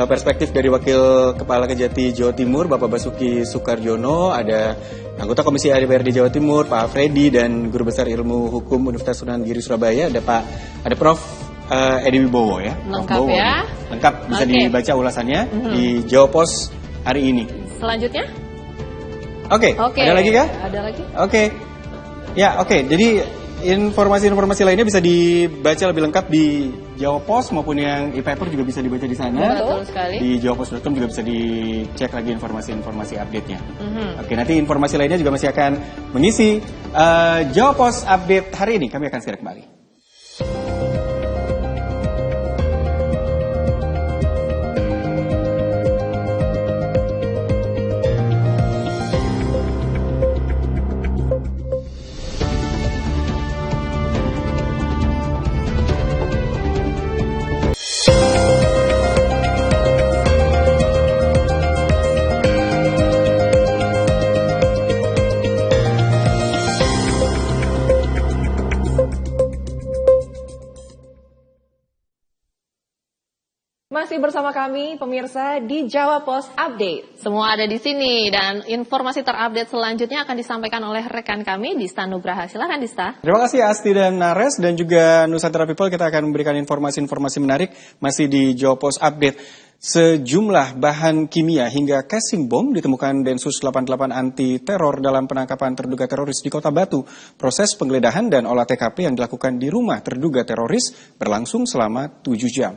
perspektif dari Wakil Kepala Kejati Jawa Timur, Bapak Basuki Sukarjono, ada anggota Komisi DPRD Jawa Timur, Pak Freddy, dan Guru Besar Ilmu Hukum Universitas Sunan Giri Surabaya, ada Prof. Edi Wibowo ya. Prof. Lengkap Bowo. ya. Lengkap, bisa Oke. dibaca ulasannya di Jawa Pos hari ini. Selanjutnya? Oke, ada lagi kah? Ada lagi. Oke. Ya, oke. Jadi informasi-informasi lainnya bisa dibaca lebih lengkap di Jawa Pos maupun yang e-paper juga bisa dibaca di sana. Betul sekali. Di jawapos.com juga bisa dicek lagi informasi-informasi update-nya. Mhm. Oke, nanti informasi lainnya juga masih akan mengisi Jawa Pos update hari ini. Kami akan segera kembali. Masih bersama kami pemirsa di Jawa Pos Update. Semua ada di sini dan informasi terupdate selanjutnya akan disampaikan oleh rekan kami Dista Nugraha. Silakan Dista. Terima kasih Asti dan Nares, dan juga Nusantara People. Kita akan memberikan informasi-informasi menarik masih di Jawa Pos Update. Sejumlah bahan kimia hingga casing bom ditemukan Densus 88 anti teror dalam penangkapan terduga teroris di Kota Batu. Proses penggeledahan dan olah TKP yang dilakukan di rumah terduga teroris berlangsung selama 7 jam.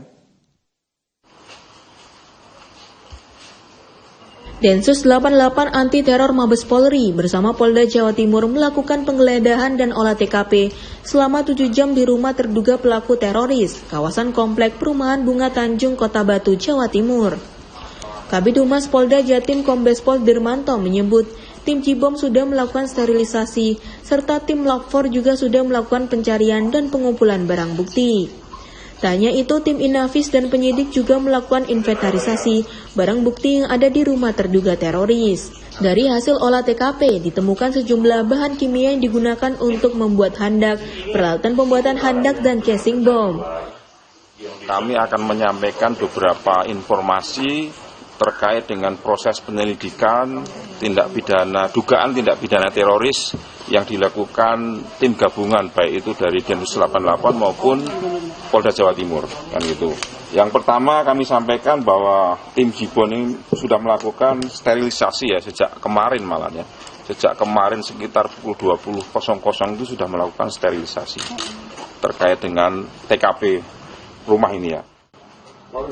Densus 88 anti teror Mabes Polri bersama Polda Jawa Timur melakukan penggeledahan dan olah TKP selama 7 jam di rumah terduga pelaku teroris, kawasan Komplek Perumahan Bunga Tanjung, Kota Batu, Jawa Timur. Kabid Humas Polda Jatim Kombes Pol Dirmanto menyebut tim Cibom sudah melakukan sterilisasi serta tim Lab 4 juga sudah melakukan pencarian dan pengumpulan barang bukti. Tak hanya itu, tim Inavis dan penyidik juga melakukan inventarisasi barang bukti yang ada di rumah terduga teroris. Dari hasil olah TKP, ditemukan sejumlah bahan kimia yang digunakan untuk membuat handak, peralatan pembuatan handak, dan casing bom. Kami akan menyampaikan beberapa informasi terkait dengan proses penyelidikan dugaan tindak pidana teroris yang dilakukan tim gabungan, baik itu dari Densus 88 maupun Polda Jawa Timur, kan gitu. Yang pertama kami sampaikan bahwa tim Jibon ini sudah melakukan sterilisasi ya sejak kemarin malah ya. Sejak kemarin sekitar pukul 20.00 itu sudah melakukan sterilisasi terkait dengan TKP rumah ini ya.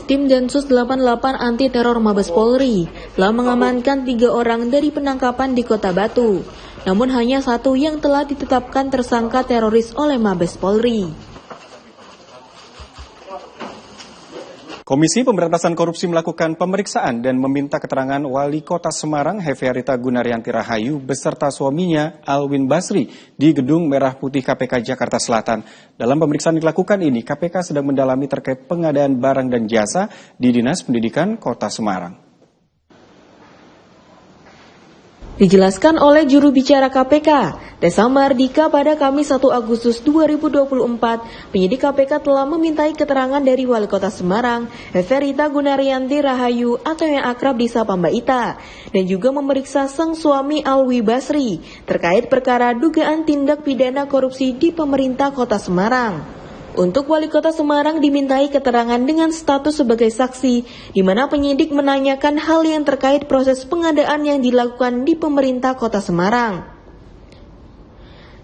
Tim Densus 88 anti teror Mabes Polri telah mengamankan 3 orang dari penangkapan di Kota Batu. Namun hanya 1 yang telah ditetapkan tersangka teroris oleh Mabes Polri. Komisi Pemberantasan Korupsi melakukan pemeriksaan dan meminta keterangan Wali Kota Semarang Hefearita Gunaryanti Rahayu beserta suaminya Alwin Basri di Gedung Merah Putih KPK Jakarta Selatan. Dalam pemeriksaan dilakukan ini, KPK sedang mendalami terkait pengadaan barang dan jasa di Dinas Pendidikan Kota Semarang. Dijelaskan oleh juru bicara KPK, Desa Mardika, pada Kamis 1 Agustus 2024, penyidik KPK telah memintai keterangan dari Wali Kota Semarang, Hefearita Gunaryanti Rahayu atau yang akrab disapa Mbak Ita, dan juga memeriksa sang suami Alwi Basri terkait perkara dugaan tindak pidana korupsi di pemerintah Kota Semarang. Untuk Wali Kota Semarang dimintai keterangan dengan status sebagai saksi, di mana penyidik menanyakan hal yang terkait proses pengadaan yang dilakukan di pemerintah Kota Semarang.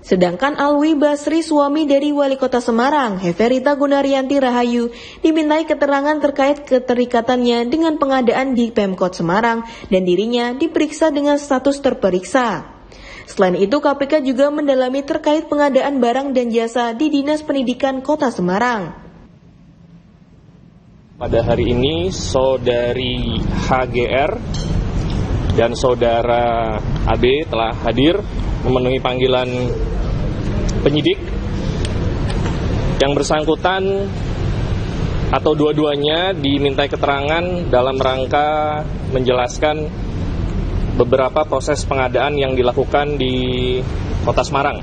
Sedangkan Alwi Basri, suami dari Wali Kota Semarang, Heverita Gunaryanti Rahayu, dimintai keterangan terkait keterikatannya dengan pengadaan di Pemkot Semarang dan dirinya diperiksa dengan status terperiksa. Selain itu, KPK juga mendalami terkait pengadaan barang dan jasa di Dinas Pendidikan Kota Semarang. Pada hari ini, Saudari HGR dan Saudara AB telah hadir memenuhi panggilan penyidik. Yang bersangkutan atau dua-duanya dimintai keterangan dalam rangka menjelaskan beberapa proses pengadaan yang dilakukan di Kota Semarang.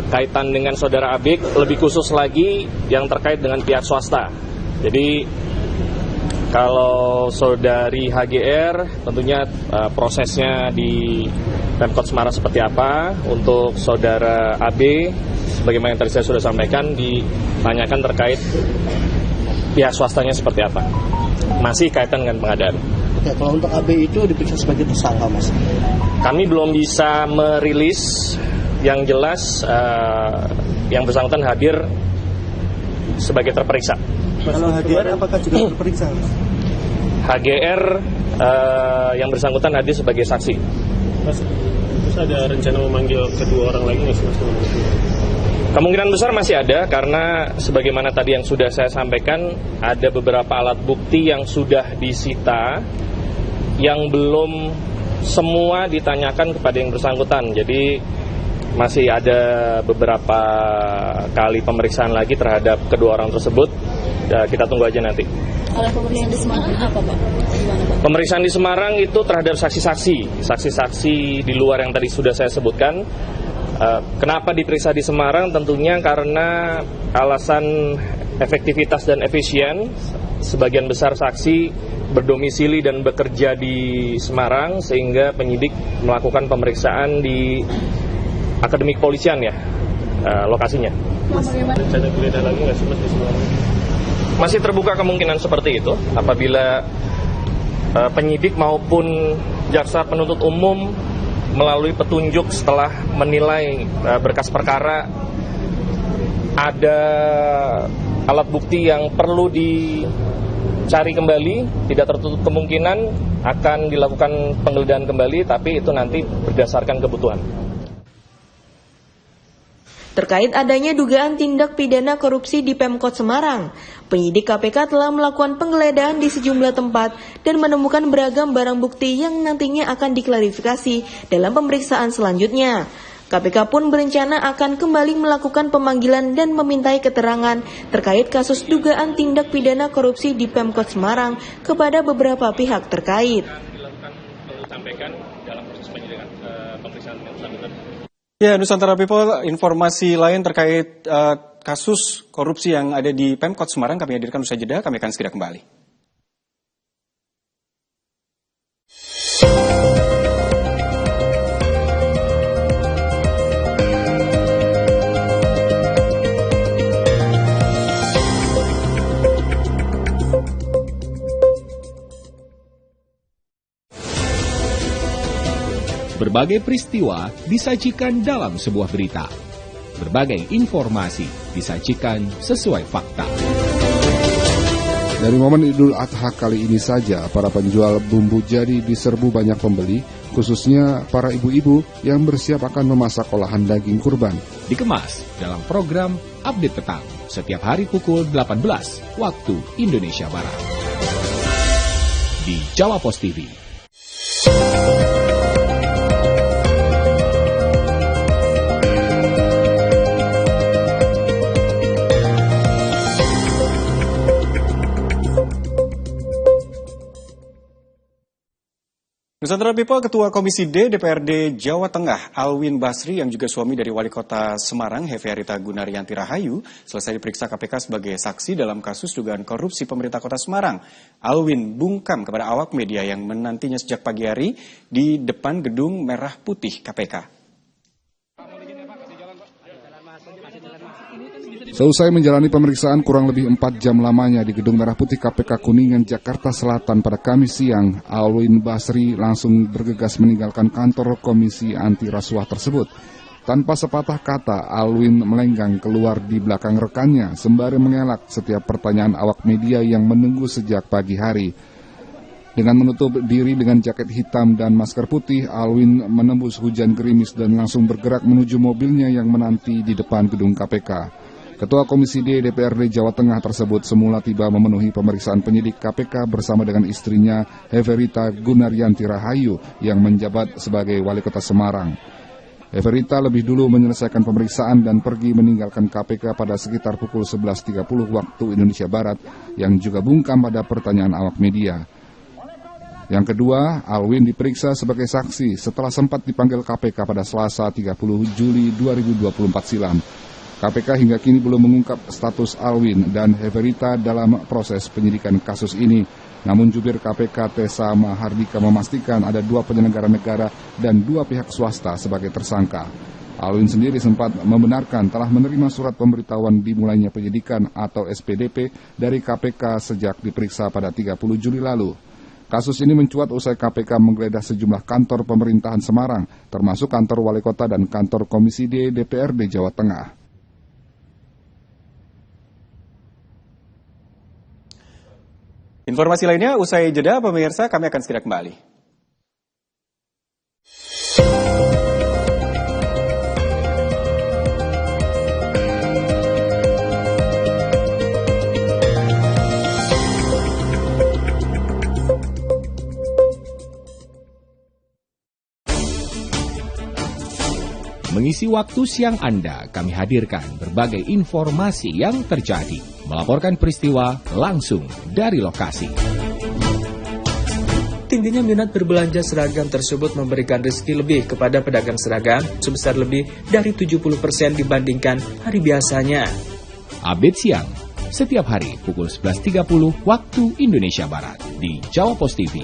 Kaitan dengan Saudara AB, lebih khusus lagi yang terkait dengan pihak swasta. Jadi kalau Saudari HGR tentunya prosesnya di Pemkot Semarang seperti apa. Untuk Saudara AB, sebagaimana yang tadi saya sudah sampaikan, ditanyakan terkait pihak swastanya seperti apa. Masih kaitan dengan pengadaan. Oke, kalau untuk AB itu diperiksa sebagai tersangka, Mas? Kami belum bisa merilis. Yang jelas yang bersangkutan hadir sebagai terperiksa. Kalau HGR apakah juga terperiksa? HGR yang bersangkutan hadir sebagai saksi. Mas, terus ada rencana memanggil kedua orang lagi nggak sih, Mas? Kemungkinan besar masih ada, karena sebagaimana tadi yang sudah saya sampaikan, ada beberapa alat bukti yang sudah disita, yang belum semua ditanyakan kepada yang bersangkutan. Jadi masih ada beberapa kali pemeriksaan lagi terhadap kedua orang tersebut. Kita tunggu aja nanti. Kalau pemeriksaan di Semarang apa, Pak? Pemeriksaan di Semarang itu terhadap saksi-saksi di luar yang tadi sudah saya sebutkan. Kenapa diperiksa di Semarang? Tentunya karena alasan efektivitas dan efisien. Sebagian besar saksi berdomisili dan bekerja di Semarang, sehingga penyidik melakukan pemeriksaan di Akademi Kepolisian ya, lokasinya. Rencana geledah lagi nggak sih, Mas, di Semarang? Masih terbuka kemungkinan seperti itu apabila penyidik maupun jaksa penuntut umum melalui petunjuk setelah menilai berkas perkara ada alat bukti yang perlu dicari kembali, tidak tertutup kemungkinan akan dilakukan penggeledahan kembali, tapi itu nanti berdasarkan kebutuhan. Terkait adanya dugaan tindak pidana korupsi di Pemkot Semarang, penyidik KPK telah melakukan penggeledahan di sejumlah tempat dan menemukan beragam barang bukti yang nantinya akan diklarifikasi dalam pemeriksaan selanjutnya. KPK pun berencana akan kembali melakukan pemanggilan dan memintai keterangan terkait kasus dugaan tindak pidana korupsi di Pemkot Semarang kepada beberapa pihak terkait. Ya, Nusantara People, informasi lain terkait kasus korupsi yang ada di Pemkot Semarang kami hadirkan usai jeda, kami akan segera kembali. Berbagai peristiwa disajikan dalam sebuah berita. Berbagai informasi disajikan sesuai fakta. Dari momen Idul Adha kali ini saja, para penjual bumbu jadi diserbu banyak pembeli, khususnya para ibu-ibu yang bersiap akan memasak olahan daging kurban. Dikemas dalam program Update Petang, setiap hari pukul 18 waktu Indonesia Barat. Di Jawa Pos TV. Nusantara People, Ketua Komisi D DPRD Jawa Tengah, Alwin Basri, yang juga suami dari Wali Kota Semarang, Heverita Gunaryanti Rahayu, selesai diperiksa KPK sebagai saksi dalam kasus dugaan korupsi pemerintah Kota Semarang. Alwin bungkam kepada awak media yang menantinya sejak pagi hari di depan gedung Merah Putih KPK. Seusai menjalani pemeriksaan kurang lebih 4 jam lamanya di Gedung Merah Putih KPK Kuningan, Jakarta Selatan pada Kamis siang, Alwin Basri langsung bergegas meninggalkan kantor Komisi Anti Rasuah tersebut. Tanpa sepatah kata, Alwin melenggang keluar di belakang rekannya sembari mengelak setiap pertanyaan awak media yang menunggu sejak pagi hari. Dengan menutup diri dengan jaket hitam dan masker putih, Alwin menembus hujan gerimis dan langsung bergerak menuju mobilnya yang menanti di depan gedung KPK. Ketua Komisi D DPRD Jawa Tengah tersebut semula tiba memenuhi pemeriksaan penyidik KPK bersama dengan istrinya Heverita Gunaryanti Rahayu yang menjabat sebagai Wali Kota Semarang. Heverita lebih dulu menyelesaikan pemeriksaan dan pergi meninggalkan KPK pada sekitar pukul 11.30 waktu Indonesia Barat yang juga bungkam pada pertanyaan awak media. Yang kedua, Alwin diperiksa sebagai saksi setelah sempat dipanggil KPK pada Selasa 30 Juli 2024 silam. KPK hingga kini belum mengungkap status Alwin dan Heverita dalam proses penyidikan kasus ini. Namun jubir KPK Tessa Mahardika memastikan ada 2 penyelenggara negara dan 2 pihak swasta sebagai tersangka. Alwin sendiri sempat membenarkan telah menerima surat pemberitahuan dimulainya penyidikan atau SPDP dari KPK sejak diperiksa pada 30 Juli lalu. Kasus ini mencuat usai KPK menggeledah sejumlah kantor pemerintahan Semarang, termasuk kantor Wali Kota dan kantor Komisi D DPRD Jawa Tengah. Informasi lainnya usai jeda, pemirsa, kami akan segera kembali. Mengisi waktu siang Anda, kami hadirkan berbagai informasi yang terjadi. Melaporkan peristiwa langsung dari lokasi. Tingginya minat berbelanja seragam tersebut memberikan rezeki lebih kepada pedagang seragam sebesar lebih dari 70% dibandingkan hari biasanya. Update siang, setiap hari pukul 11.30 waktu Indonesia Barat di Jawa Post TV.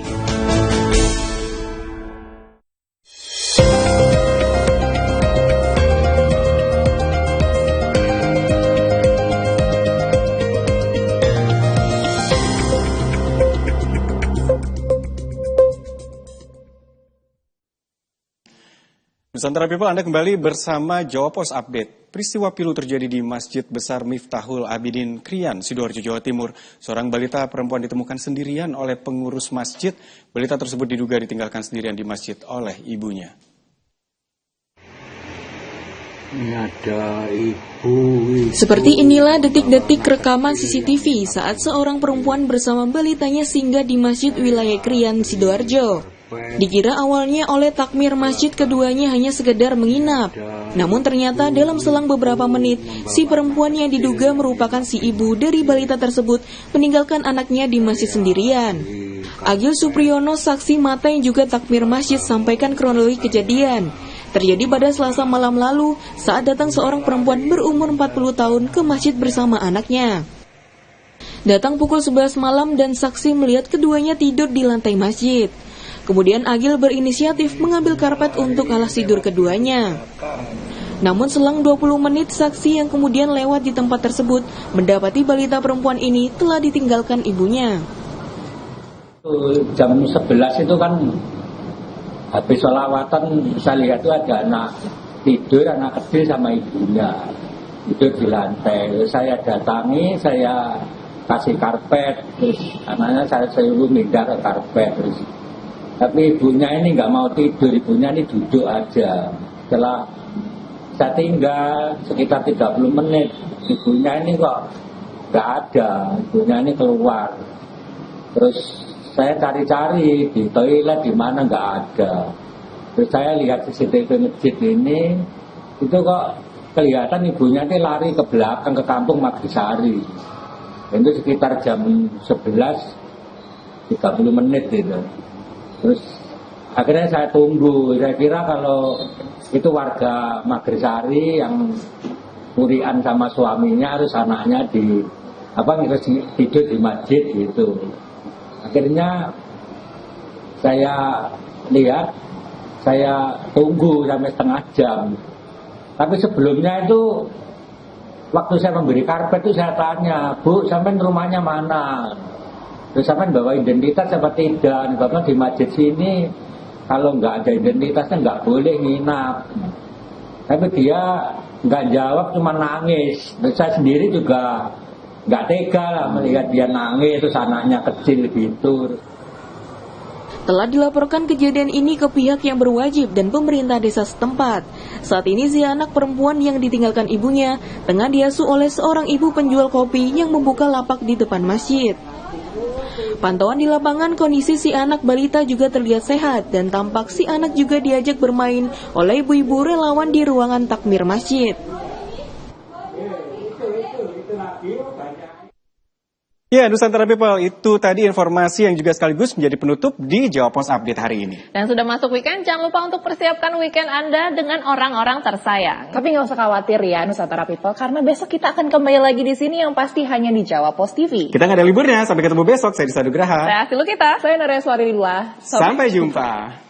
Nusantara People, Anda kembali bersama Jawa Post Update. Peristiwa pilu terjadi di Masjid Besar Miftahul Abidin Krian, Sidoarjo, Jawa Timur. Seorang balita perempuan ditemukan sendirian oleh pengurus masjid. Balita tersebut diduga ditinggalkan sendirian di masjid oleh ibunya. Ada ibu. Seperti inilah detik-detik rekaman CCTV saat seorang perempuan bersama balitanya singgah di Masjid Wilayah Krian, Sidoarjo. Dikira awalnya oleh takmir masjid keduanya hanya sekedar menginap. Namun ternyata dalam selang beberapa menit, si perempuan yang diduga merupakan si ibu dari balita tersebut meninggalkan anaknya di masjid sendirian. Agil Supriyono, saksi mata yang juga takmir masjid, sampaikan kronologi kejadian. Terjadi pada Selasa malam lalu saat datang seorang perempuan berumur 40 tahun ke masjid bersama anaknya. Datang pukul 11 malam dan saksi melihat keduanya tidur di lantai masjid. Kemudian Agil berinisiatif mengambil karpet untuk alas tidur keduanya. Namun selang 20 menit saksi yang kemudian lewat di tempat tersebut mendapati balita perempuan ini telah ditinggalkan ibunya. Jam 11 itu kan habis sholawatan, saya lihat itu ada anak tidur, anak kecil sama ibunya tidur di lantai. Saya datangi, saya kasih karpet, terus anaknya saya suruh pindah ke karpet. Terus tapi ibunya ini nggak mau tidur, ibunya ini duduk aja. Setelah saya tinggal sekitar 30 menit, ibunya ini kok nggak ada, ibunya ini keluar. Terus saya cari-cari di toilet di mana nggak ada. Terus saya lihat CCTV masjid ini, itu kok kelihatan ibunya ini lari ke belakang ke kampung Magrisari. Itu sekitar jam 11.30 menit gitu. Terus akhirnya saya tunggu, saya kira kalau itu warga Magrisari yang kurian sama suaminya, harus anaknya tidur di masjid gitu. Akhirnya saya lihat, saya tunggu sampai setengah jam. Tapi sebelumnya itu waktu saya memberi karpet itu saya tanya, Bu, sampai rumahnya mana? Terus sampai bawa identitas apa tidak? Bapak di masjid sini kalau nggak ada identitasnya nggak boleh nginap. Tapi dia nggak jawab, cuma nangis. Saya sendiri juga nggak tega lah melihat dia nangis, terus anaknya kecil gitu. Telah dilaporkan kejadian ini ke pihak yang berwajib dan pemerintah desa setempat. Saat ini si anak perempuan yang ditinggalkan ibunya tengah diasuh oleh seorang ibu penjual kopi yang membuka lapak di depan masjid. Pantauan di lapangan, kondisi si anak balita juga terlihat sehat dan tampak si anak juga diajak bermain oleh ibu-ibu relawan di ruangan takmir masjid. Ya, Nusantara People, itu tadi informasi yang juga sekaligus menjadi penutup di Jawa Pos Update hari ini. Dan sudah masuk weekend, jangan lupa untuk persiapkan weekend Anda dengan orang-orang tersayang. Tapi nggak usah khawatir ya Nusantara People, karena besok kita akan kembali lagi di sini yang pasti hanya di Jawa Pos TV. Kita nggak ada liburnya, sampai ketemu besok. Saya Disa Nugraha. Saya Asilu kita, saya Naria Suarilillah. Sampai jumpa.